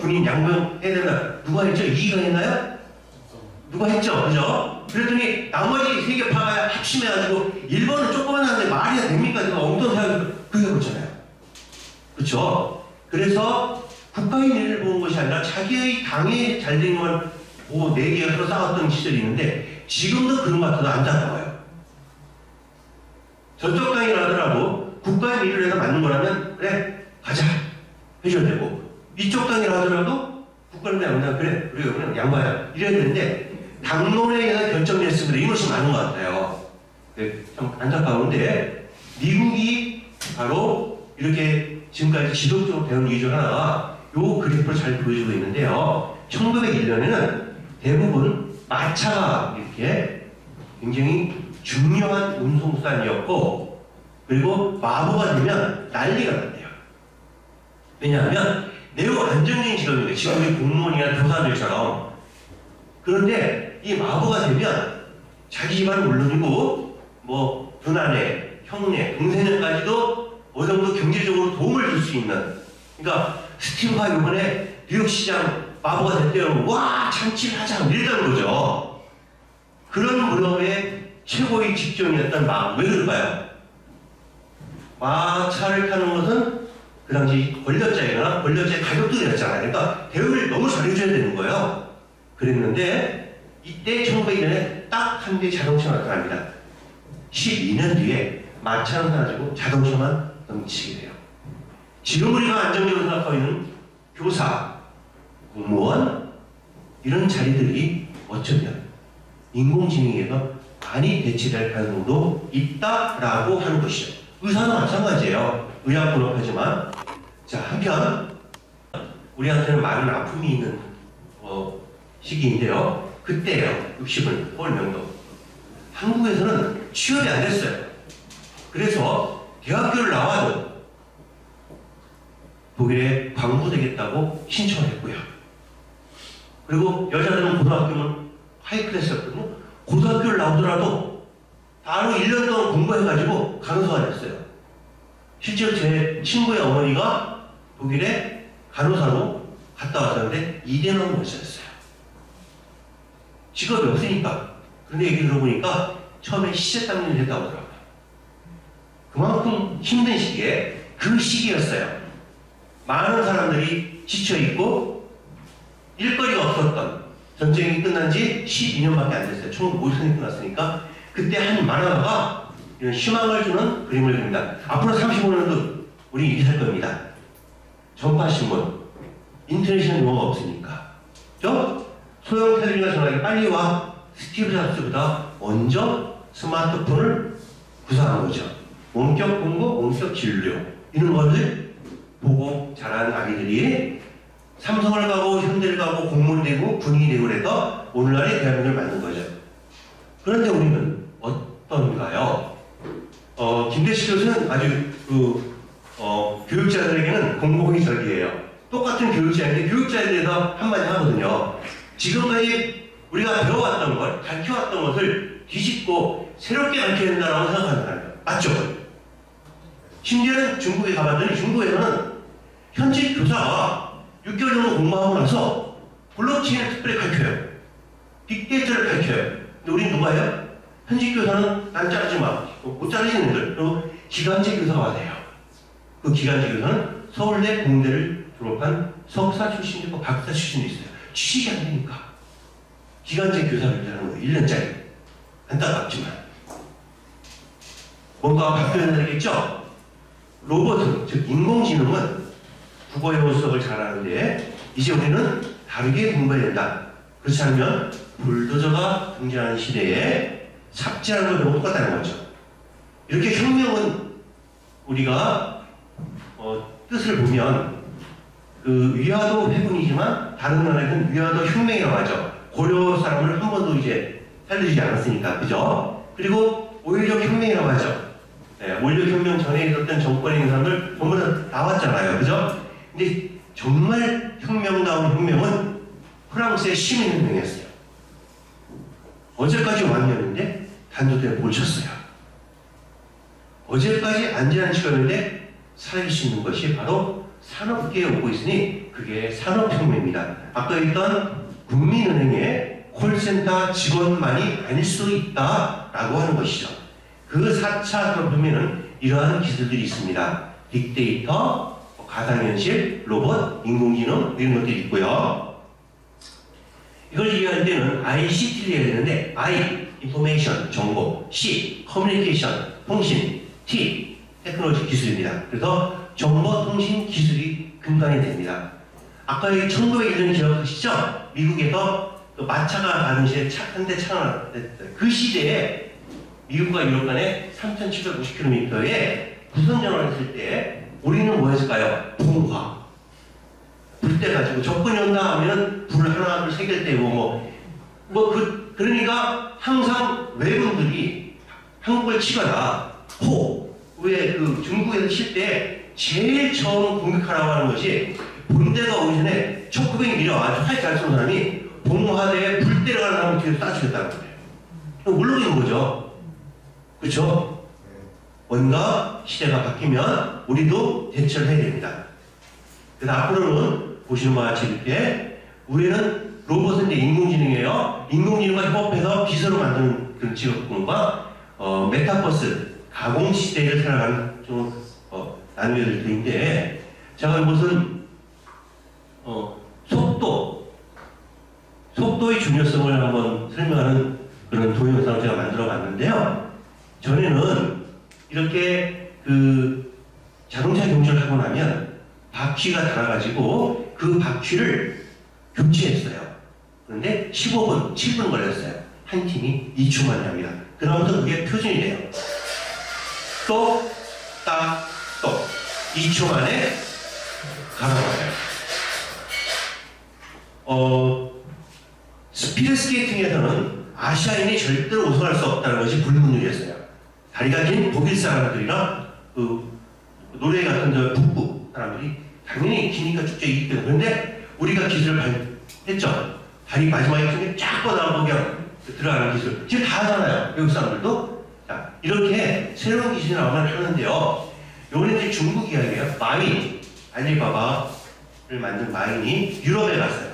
군인 양병 해야 된다. 누가 했죠? 이기가 했나요? 누가 했죠? 그죠? 그랬더니 나머지 세 개 파가 합심해가지고 일본은 조그만한데 말이 됩니까? 제가 엉뚱한 생각을 그게 그렇잖아요. 그렇죠? 그래서 국가의 미래를 보는 것이 아니라 자기의 당에 잘된 것만 보고 네 개가 서로 싸웠던 시절이 있는데 지금도 그런 것 같아도 안타까워요. 저쪽 당이라더라도 국가의 미래를 해서 맞는 거라면 그래 가자 해줘야 되고 이쪽 당이라 하더라도 국가를 그냥 그래 우리가 그냥 양보하자 이래야 되는데 당론에 의해서 결정됐습니다. 이것이 많은 것 같아요. 참 안타까운데 미국이 바로 이렇게 지금까지 지속적으로 배운 이유 중 하나가 요 그래프를 잘 보여주고 있는데요. 1901년에는 대부분 마차가 이렇게 굉장히 중요한 운송수단이었고 그리고 마보가 되면 난리가 났대요. 왜냐하면 매우 안정적인 직업인데 지금 우리 공무원이나 교사들처럼 그런데 이 마보가 되면 자기 집안은 물론이고 뭐 누나네, 형네, 동생네까지도 어느 정도 경제적으로 도움을 줄 수 있는 그러니까 스티브가 이번에 뉴욕시장 마보가 됐대요. 와 잔치를 하자 이랬다는 거죠. 그런 무렵에 최고의 직종이었던 마보. 왜 그럴까요? 마차를 타는 것은 그 당시 권력자이거나 권력자의 가족들이었잖아요. 그러니까 대우를 너무 잘해줘야 되는 거예요. 그랬는데 이때 1901년에 딱 한 대의 자동차가 나타납니다. 12년 뒤에 마차는 사라지고 자동차만 넘치게 돼요. 지금 우리가 안정적으로 생각하고 있는 교사, 공무원 이런 자리들이 어쩌면 인공지능에서 많이 대체될 가능성도 있다라고 하는 것이죠. 의사도 마찬가지예요. 의학 분업하지만 자 한편 우리한테는 많은 아픔이 있는 시기인데요. 그때요. 60을 꼴명도 한국에서는 취업이 안 됐어요. 그래서 대학교를 나와도 독일에 광부되겠다고 신청을 했고요. 그리고 여자들은 고등학교는 하이클래스였거든요. 고등학교를 나오더라도 바로 1년 동안 공부해가지고 간호사가 됐어요. 실제로 제 친구의 어머니가 독일에 간호사로 갔다 왔었는데 2대 나온 여자였어요. 직업이 없으니까. 그런데 얘기 들어보니까 처음에 시제땀을 했다고 하더라고요. 그만큼 힘든 시기에 그 시기였어요. 많은 사람들이 지쳐있고 일거리가 없었던 전쟁이 끝난 지 12년밖에 안 됐어요. 1950년이 끝났으니까 그때 한 만화가가 이런 희망을 주는 그림을 그립니다. 앞으로 35년도 우리 이렇게 살 겁니다. 전파신문, 인터넷에는 용어가 없으니까. 소형 텔레비전 전화기 빨리 와. 스티브 잡스보다 먼저 스마트폰을 구사한 거죠. 원격 공부, 원격 진료 이런 것을 보고 자란 아이들이 삼성을 가고 현대를 가고 공무원이 되고 군인이 되고 그래서 오늘날의 대한민국을 만든 거죠. 그런데 우리는 어떤가요? 김대식 교수는 아주 교육자들에게는 공공이 적이에요. 똑같은 교육자인데 교육자에 대해서 한마디 하거든요. 지금까지 우리가 배워왔던 걸, 가르쳐왔던 것을 뒤집고 새롭게 가르쳐야 된다고 생각하는 거예요. 맞죠? 심지어는 중국에 가봤더니 중국에서는 현직 교사가 6개월 정도 공부하고 나서 블록체인을 특별히 가르쳐요. 빅데이터를 가르쳐요. 근데 우린 누가 해요? 현직 교사는 난 자르지 마. 못 자르시는 분들. 그리고 기간제 교사가 돼요. 그 기간제 교사는 서울대 공대를 졸업한 석사 출신도 있고 박사 출신도 있어요. 취직이 안 되니까. 기간제 교사를 하는 거예요. 1년짜리. 안타깝지만. 뭔가 바뀌어야 되겠죠? 로봇은, 즉 인공지능은 국어 영어 수업을 잘하는데 이제 우리는 다르게 공부해야 된다. 그렇지 않으면 불도저가 등장하는 시대에 삽질하는 거랑 똑같다는 거죠. 이렇게 혁명은 우리가 뜻을 보면 그 위화도 회군이지만 다른 나라에는 위화도 혁명이라고 하죠. 고려 사람을 한 번도 이제 살려주지 않았으니까, 그죠? 그리고 오히려 혁명이라고 하죠. 네, 오히려 혁명 전에 있었던 정권에 있는 사람들 전부 다 나왔잖아요, 그죠? 근데 정말 혁명다운 혁명은 프랑스의 시민혁명이었어요. 어제까지 왕이었는데 단도대에 못 쳤어요. 어제까지 안전한 시간인데 살릴 수 있는 것이 바로 산업계에 오고 있으니 그게 산업혁명입니다. 아까 있던 국민은행의 콜센터 직원만이 아닐 수 있다라고 하는 것이죠. 그 4차 산업혁명에는 이러한 기술들이 있습니다. 빅데이터, 가상현실, 로봇, 인공지능 이런 것들이 있고요. 이걸 이해할 때는 ICT를 해야 되는데 I, 인포메이션, 정보, C, 커뮤니케이션, 통신, T, 테크놀로지 기술입니다. 그래서 정보통신 기술이 근간이 됩니다. 아까 1901년 기억하시죠? 미국에서 그 마차가 가는 시대에 한 대 차가 그 시대에 미국과 유럽 간에 3,750km에 무선전화를 했을 때 우리는 뭐 했을까요? 통화. 불 때 가지고 접근이 온다 하면 불 하나, 둘, 세 개를 떼고 그러니까 항상 외군들이 한국을 치거나 왜 그 중국에서 칠 때 제일 처음 공격하라고 하는 것이 본대가 오기 전에 촉구병이 밀어 아주 활 잘 쏘는 사람이 봉화대에 불 때려가는 사람을 뒤에서 쏴주겠다는 거예요. 물론인 거죠. 그렇죠? 뭔가 시대가 바뀌면 우리도 대처를 해야 됩니다. 그래서 앞으로는 보시는 바와 같이 이렇게 우리는 로봇은 이제 인공지능이에요. 인공지능과 협업해서 비서로 만드는 그런 직업군과 메타버스 가공 시대를 살아가는 좀 나누어야 될 텐데 제가 이것은 속도의 중요성을 한번 설명하는 그런 동영상을 제가 만들어 봤는데요. 전에는 이렇게 그 자동차 경주를 하고 나면 바퀴가 달아가지고 그 바퀴를 교체했어요. 그런데 15분, 7분 걸렸어요. 한 팀이 2초 만에 합니다. 그러면서 그게 표준이 돼요. 또, 딱, 또. 2초 만에 갈아버려요. 스피드 스케이팅에서는 아시아인이 절대로 우승할 수 없다는 것이 불문율이었어요. 다리가 긴 독일 사람들이나 노르웨이 같은 북부 사람들이 당연히 기니까 축제 이기 때문에 그런데 우리가 기술을 발휘했죠. 다리 마지막에 힘이 쫙 뻗어가고 그냥 들어가는 기술. 지금 다 하잖아요. 외국 사람들도. 자, 이렇게 새로운 기술이 나오면 하는데요. 요번에 이제 중국 이야기예요. 마윈, 알리바바를 만든 마윈이 유럽에 갔어요.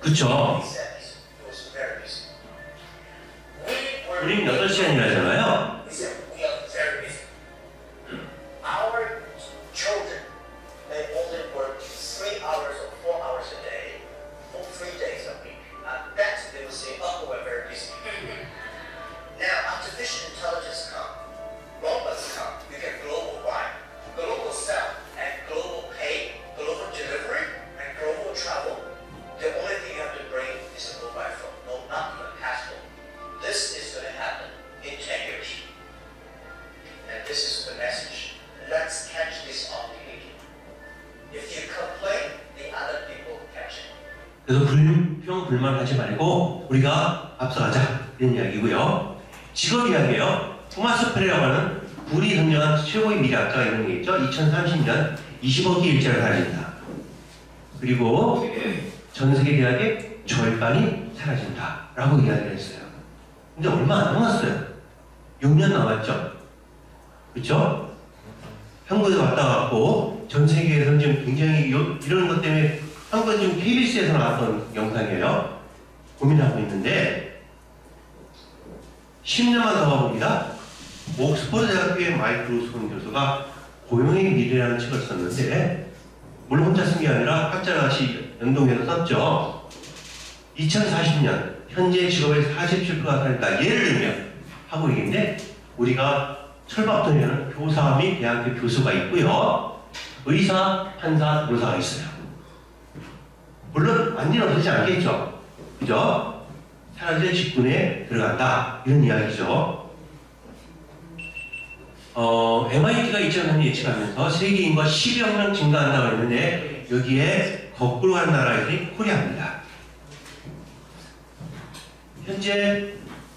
그쵸? 우린 8시간이나 하잖아요. 그래서 불평불만하지 말고 우리가 앞서가자 이런 이야기고요. 직업 이야기예요. 토마스 페레라고 하는 불이 선정한 최고의 미래학자가 이런 게 있죠. 2030년 20억의 일자리를 가진다. 그리고 전 세계 대학의 절반이 사라진다 라고 이야기를 했어요. 근데 얼마 안 남았어요. 6년 남았죠. 그렇죠? 한국에 왔다 갔고 전 세계에서는 지금 굉장히 이런 것 때문에 한번 지금 KBS에서 나왔던 영상이에요. 고민하고 있는데 10년만 더 가봅니다. 옥스퍼드 대학교의 마이클 루스콘 교수가 고용의 미래라는 책을 썼는데 물론 혼자 쓴 게 아니라 학자가 같이 연동해서 썼죠. 2040년 현재 직업의 47%가 살다 예를 들면 하고 있는데 우리가 철밥통에는 교사 및 대학교 교수가 있고요. 의사, 판사, 변호사가 있어요. 물론 완전히 없어지지 않겠죠. 그죠? 사라질 직군에 들어간다. 이런 이야기죠. MIT가 2003년 예측하면서 세계 인구가 10여 명 증가한다고 했는데 여기에 거꾸로 가는 나라들이 코리아입니다. 현재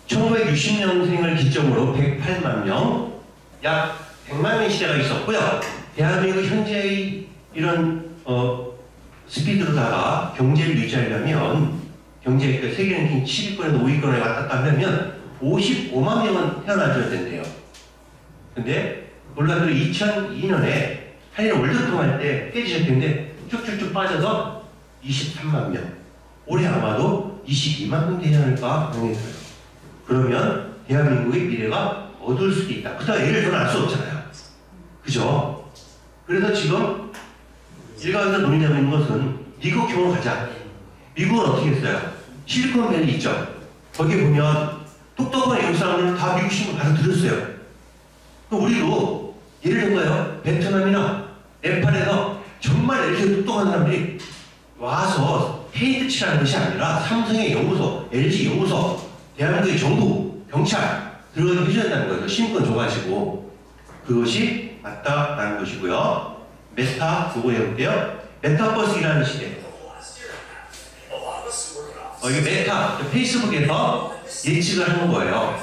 1960년생을 기점으로 108만 명, 약 100만 명 시대가 있었고요. 대한민국 현재의 이런 스피드로다가 경제를 유지하려면 경제 세계 랭킹 10위권에서 5위권에 왔다 갔다 하려면 55만 명은 태어나줘야 된대요. 근데 놀랍게도 2002년에 한일 월드컵 할 때 깨지셨는데 쭉쭉쭉 빠져서 23만 명. 올해 아마도 22만 명 되지 않을까 생각이 들어요. 그러면 대한민국의 미래가 어두울 수도 있다. 그렇다고 예를 들어 알 수 없잖아요. 그죠? 그래서 지금 일각에서 논의되고 있는 것은 미국형으로 가자. 미국은 어떻게 했어요? 실리콘밸리 있죠? 거기 보면 똑똑한 외국 사람들은 다 미국 신문 가서 들었어요. 우리도 예를 든 거예요. 베트남이나 네팔에서 정말 이렇게 똑똑한 사람들이 와서 페인트 칠하는 것이 아니라 삼성의 연구소, LG 연구소, 대한민국의 정부, 경찰 들어가게 해줘야 된다는 거예요. 신권 줘가지고. 그것이 맞다라는 것이고요. 메타, 요거 해볼게요. 메타버스라는 시대. 이게 메타, 페이스북에서 예측을 하는 거예요.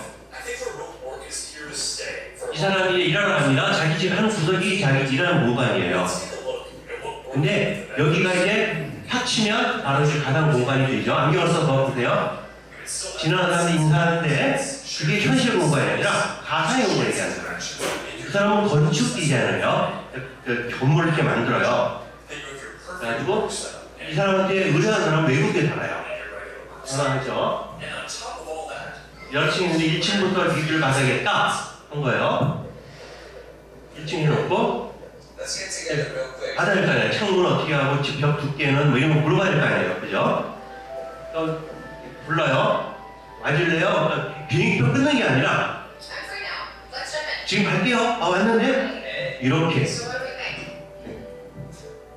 이 사람이 일하러 갑니다. 자기 집 한 구석이 자기 일하는 공간이에요. 근데 여기가 이제 탁 치면 바로 이제 가상 공간이 되죠. 안경을 써서 보세요. 지나가는 사람이 인사하는데 그게 현실 공간이 아니라 가상의 공간을 얘기하는 거예요. 그 사람은 건축 디자이너예요. 그 건물을 이렇게 만들어요. 그래가지고 이 사람한테 의뢰하는 사람은 외국에 살아요. 전화하죠. 여러층 있는데 1층부터 리뷰를 받아야겠다 한 거예요. 1층 해놓고 받아야 될 거 아니에요. 창문 어떻게 하고 벽 두께는 뭐 이런 거 물어봐야 될 거 아니에요. 그죠? 또 불러요. 와줄래요? 비행기표 끊는 게 아니라 지금 갈게요. 아 왔는데? 이렇게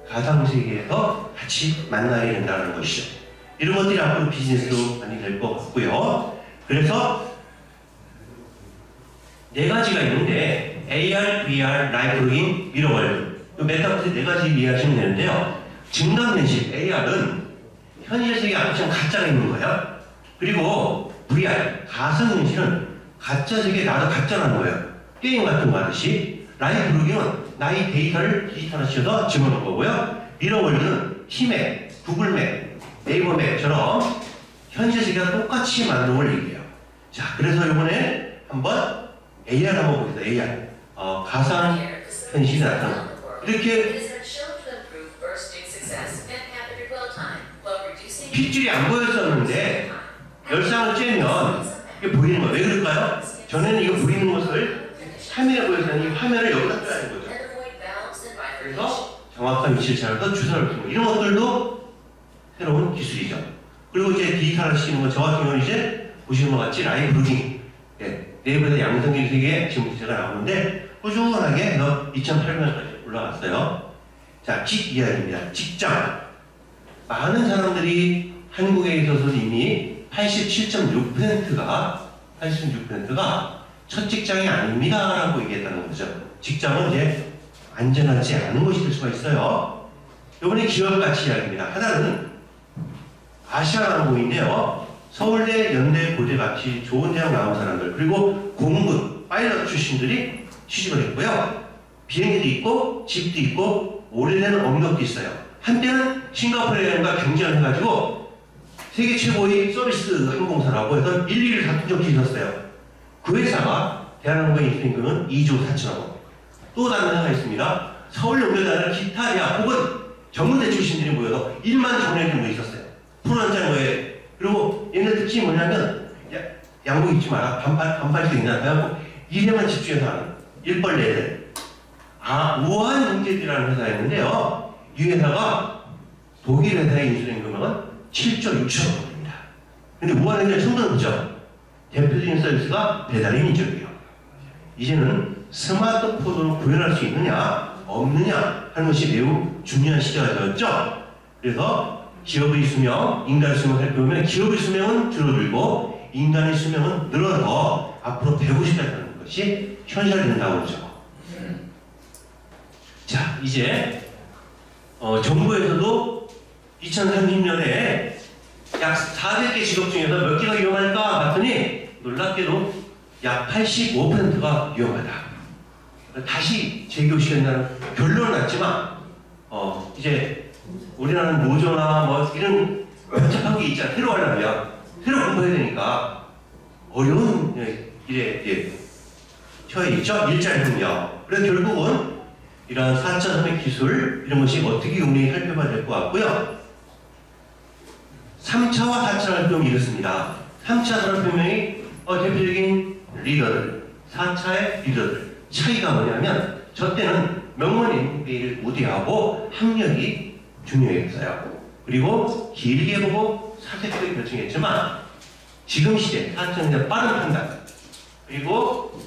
가상세계에서 같이 만나야 된다는 것이죠. 이런 것들이 앞으로 비즈니스로 많이 될 것 같고요. 그래서 네 가지가 있는데 AR, VR, 라이프로잉, 미러월드 이 메타버스 네 가지 이해하시면 되는데요. 증강현실 AR은 현실 세계 앞에 가짜가 있는 거예요. 그리고 VR, 가상현실은 가짜 세계에 나도 가짜라는 거예요. 게임 같은 거 하듯이. 라이프로잉은 나의 데이터를 디지털화시켜서 집어넣은 거고요. 미러월드는 티맵, 구글맵, 네이버맵처럼 현실 세계가 똑같이 만드는 걸 얘기해요. 자, 그래서 이번에 한번 AR 한번 보겠습니다. AR. 가상 현실이 나타나. 이렇게 핏줄이 안 보였었는데 열상을 쬐면 이게 보이는 거예요. 왜 그럴까요? 전에는 이거 보이는 것을 화면에 보였더니 화면을 여기다 껴야 하는 거죠. 그래서 정확한 위치를 찾아서 주사를 줍니다. 이런 것들도 새로운 기술이죠. 그리고 이제 디지털화 시키는 거, 저 같은 경우는 이제 보시는 것 같이 라이브 루딩. 네이버에서 양성적 세계에 지금 제가 나오는데 꾸준하게 해서 2,800명까지 올라갔어요. 자, 직 이야기입니다. 직장. 많은 사람들이 한국에 있어서 이미 87.6%가 첫 직장이 아닙니다 라고 얘기했다는 거죠. 직장은 이제 안전하지 않은 것이 될 수가 있어요. 이번에 기업가치 이야기입니다. 하나는 아시아나항공인데요. 서울대, 연대, 고대 같이 좋은 대학 나온 사람들, 그리고 공군, 파일럿 출신들이 취직을 했고요. 비행기도 있고, 집도 있고, 오래된 업력도 있어요. 한때는 싱가포르과 경쟁을 해가지고 세계 최고의 서비스 항공사라고 해서 1위를 다툰 적이 있었어요. 그 회사가 대한항공의 인수인금은 2조 4천억. 또 다른 회사가 있습니다. 서울연결단을 기타 대학 혹은 전문대 출신들이 모여서 1만 정년이 뭐 있었어요. 프로한자는 거에. 그리고 얘네 특징이 뭐냐면 양복 입지 마라. 반팔도 있나 해갖고 일에만 집중해서 하는 일벌레들. 우한 경제들이라는 회사였는데요. 이 회사가 독일 회사의 인수인금은 7조 6천억 원입니다. 근데 우한 경제 성능은 그죠? 대표적인 서비스가 배달의 민족이에요. 이제는 스마트폰으로 구현할 수 있느냐 없느냐 하는 것이 매우 중요한 시대가 되었죠. 그래서 기업의 수명, 인간의 수명을 살펴보면 기업의 수명은 줄어들고 인간의 수명은 늘어서 앞으로 150살이라는 것이 현실화된다고 그러죠. 자, 이제 정부에서도 2030년에 약 400개 직업 중에서 몇 개가 위험할까 봤더니 놀랍게도 약 85%가 위험하다. 다시 재교시킨다는 결론은 났지만 이제 우리나라는 노조나 뭐 이런 복잡한 게 있잖아. 새로 하려면 새로 공부해야 되니까 어려운 일에 처해 있죠. 일자리 능력. 그래서 결국은 이러한 4차 산업 기술 이런 것이 어떻게 용량이 살펴봐야 될 것 같고요. 3차와 4차 산업혁명이 이렇습니다. 3차 산업혁명의 대표적인 리더들, 4차의 리더들 차이가 뭐냐면 저 때는 명문 MBA를 우대하고 학력이 중요했어요. 그리고 길게 보고 사색도 결정했지만 지금 시대 4차는 빠른 판단 그리고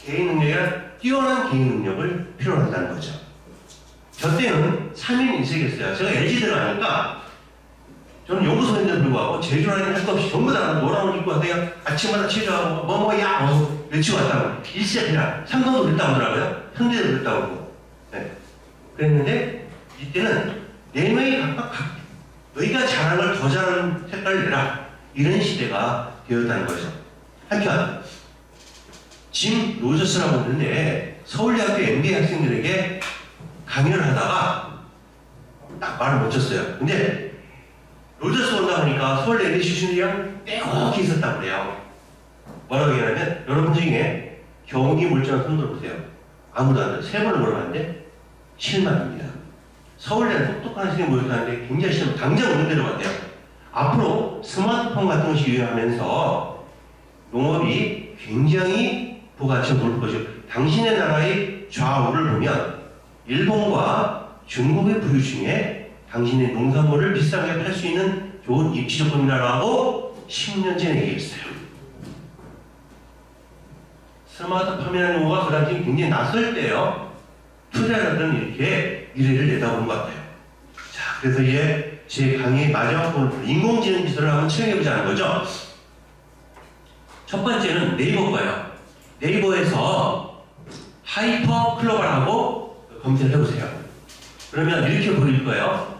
개인 능력이란 뛰어난 개인 능력을 필요로 한다는 거죠. 저 때는 3인 인색이었어요. 제가 LG 들어가니까 저는 연구소인데도 불구하고 제주라는 할 것 없이 전부 다 노란옷 입고 하세요. 아침마다 체조하고 뭐야 외치고 왔다고. 일시적이라 삼성도 그랬다고 하더라고요. 현대도 그랬다고 그러고. 네. 그랬는데 이때는 4명이 각각 너희가 잘하는 걸 더 잘하는 색깔을 내라. 이런 시대가 되었다는 거죠. 한편 짐 로저스라고 있는데 서울대학교 MBA 학생들에게 강연을 하다가 딱 말을 못 쳤어요. 근데 로저스 온다 하니까 서울대 MBA 출신이랑 빼곡히 있었다고 그래요. 뭐라고 얘기하냐면 여러분 중에 경기 물증한 손 들어보세요. 아무도 안 돼. 3번을 물어봤는데 실망입니다. 서울대는 똑똑한 학생이 모였다는데 굉장히 실망. 당장 오는 대로 갔대요. 앞으로 스마트폰 같은 것이 유행하면서 농업이 굉장히 부가치가 높을 것이고 당신의 나라의 좌우를 보면 일본과 중국의 부유 중에 당신의 농산물을 비싸게 팔 수 있는 좋은 입지 조건이라고 10년 전에 얘기했어요. 스마트폰이라는 용어가 그 당시 굉장히 낯설 때요. 투자자들은 이렇게 미래를 내다보는 것 같아요. 자, 그래서 이제 제 강의의 마지막 부분 인공지능 기술을 한번 체험해보자는 거죠. 첫 번째는 네이버 거예요. 네이버에서 하이퍼 클로벌하고 검색을 해보세요. 그러면 이렇게 보일 거예요.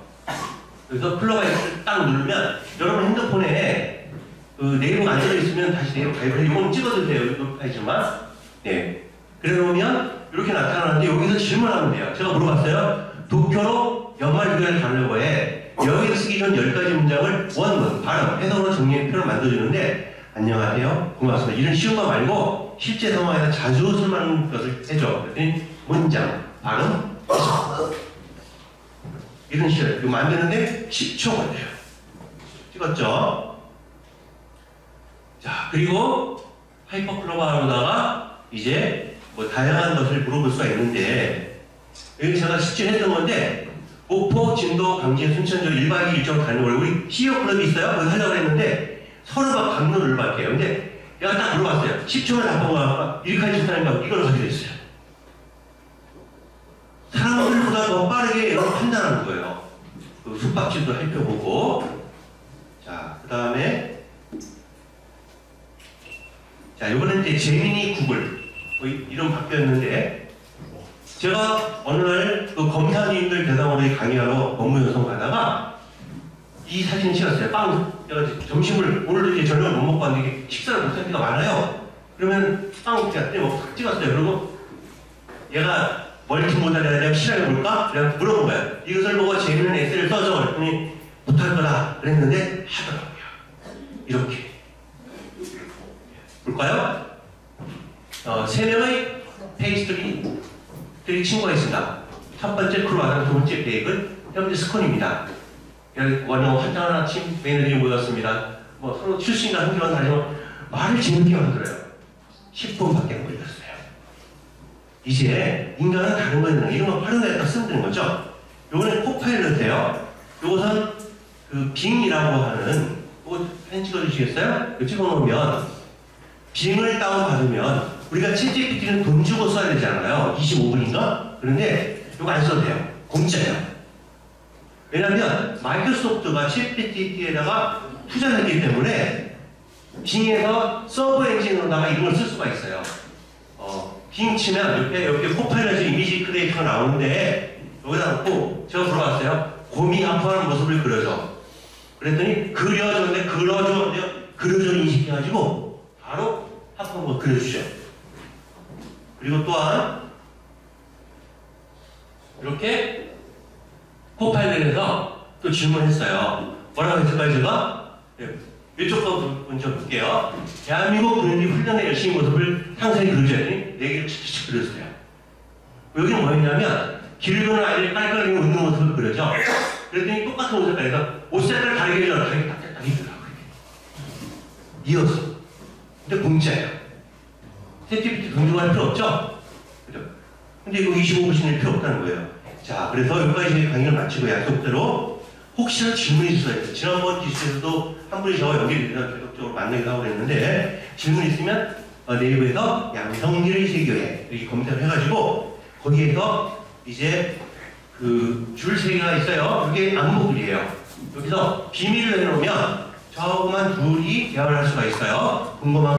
그래서 클로벌을 딱 누르면 여러분 핸드폰에 그 네이버가 안 들어있으면 다시 네이버 가입을 해요. 이건 찍어주세요. 높아지만. 네. 그래 놓으면 이렇게 나타나는데 여기서 질문하면 돼요. 제가 물어봤어요. 도쿄로 연말 휴가를 가려고 해. 여기서 쓰기 전 10가지 문장을 원문, 발음, 해석으로 정리해 표를 만들어주는데 안녕하세요. 고맙습니다. 이런 쉬운 거 말고 실제 상황에서 자주 쓸만한 것을 해줘. 그랬더니 문장, 발음, 해석. 이런 식으로 이거 만드는데 10초 걸려요. 찍었죠? 자, 그리고 하이퍼클로바로다가 이제 뭐 다양한 것을 물어볼 수가 있는데 여기 제가 실제 했던 건데 목포, 진도, 강진, 순천저 1박 2일 일정을 다니는 걸 우리 CEO 클럽이 있어요? 거기 하려고 했는데 서로 막 강론을 받게요. 근데 내가 딱 물어봤어요. 10초만 답한 거야. 이렇게 하지 사람이라고 이걸 가지고 있어요. 사람들보다 더 빠르게 이걸 판단하는 거예요. 그 숙박지도 살펴보고. 자, 그 다음에 자, 이번엔 이제 제미니 구글 이름 바뀌었는데 제가 어느 날 그 검사님들 대상으로 강의하러 업무연수원 가다가 이 사진을 찍었어요. 제가 점심을 오늘도 이제 저녁을 못 먹고 왔는데 식사를 못할 때가 많아요. 그러면 찍었더니 딱 찍었어요. 그리고 얘가 멀티모달이라 내가 실험해볼까? 내가 물어본 거예요. 이것을 보고 재미있는 에세이를 써줘. 그랬더니 못할 거다. 그랬는데 하더라고요. 이렇게. 볼까요? 3명의 페이스들이 친구가 있습니다. 첫 번째 크루아담, 두 번째 베이글, 세 번째 스콘입니다. 완전 화창한 아침 매니저들이 모였습니다. 뭐 서로 출신과 한기만 다니면 말을 재밌게 만들어요. 10분밖에 안 걸렸어요. 이제 인간은 다른 거는 이런 거 활용해서 쓰면 되는 거죠. 요거는 코파일럿이에요. 요것은 그 빙이라고 하는, 이거 사진 찍어주시겠어요? 이거 찍어놓으면 빙을 다운받으면 우리가 챗GPT는 돈 주고 써야 되잖아요. 25분인가? 그런데 이거 안 써도 돼요. 공짜예요. 왜냐하면 마이크로소프트가 챗GPT에다가 투자를 했기 때문에 빙에서 서브 엔진으로다가 이런 걸 쓸 수가 있어요. 빙 치면 옆에 코파일럿 이미지 크리에이터가 나오는데 여기다 놓고 제가 물어봤어요. 곰이 아파하는 모습을 그려줘. 그랬더니 그려줬는데 그려줘 인식해가지고 바로 하품한 거 그려주죠. 그리고 또한 이렇게 코파일럿에서 또 질문했어요. 뭐라고 했을까요, 제가? 이쪽 거 먼저 볼게요. 대한민국 군인이 훈련에 열심히 모습을 상세히 그려줘야 되니 4개를 칙칙 그려주세요. 여기는 뭐였냐면 길고는 아이를 깔깔이고 웃는 모습을 그려줘. 그랬더니 똑같은 옷을 깔아서 옷 색깔 다르게 해줘. 다르게 딱딱딱 있더라고요. 이어서. 근데 공짜예요. 챗GPT 돈 주고 할 필요 없죠? 그죠? 근데 이거 25분 낼 필요 없다는 거예요. 자, 그래서 여기까지 강의를 마치고 약속대로 혹시나 질문이 있어요. 지난번 기수에서도 한 분이 저와 연결돼서 계속적으로 만나기도 하고 그랬는데 질문 있으면 네이버에서 양성리의 세계에 이렇게 검색을 해가지고 거기에서 이제 그 줄 3개가 있어요. 이게 안무글이에요. 여기서 비밀을 해놓으면 저하고만 둘이 대화를 할 수가 있어요. 궁금한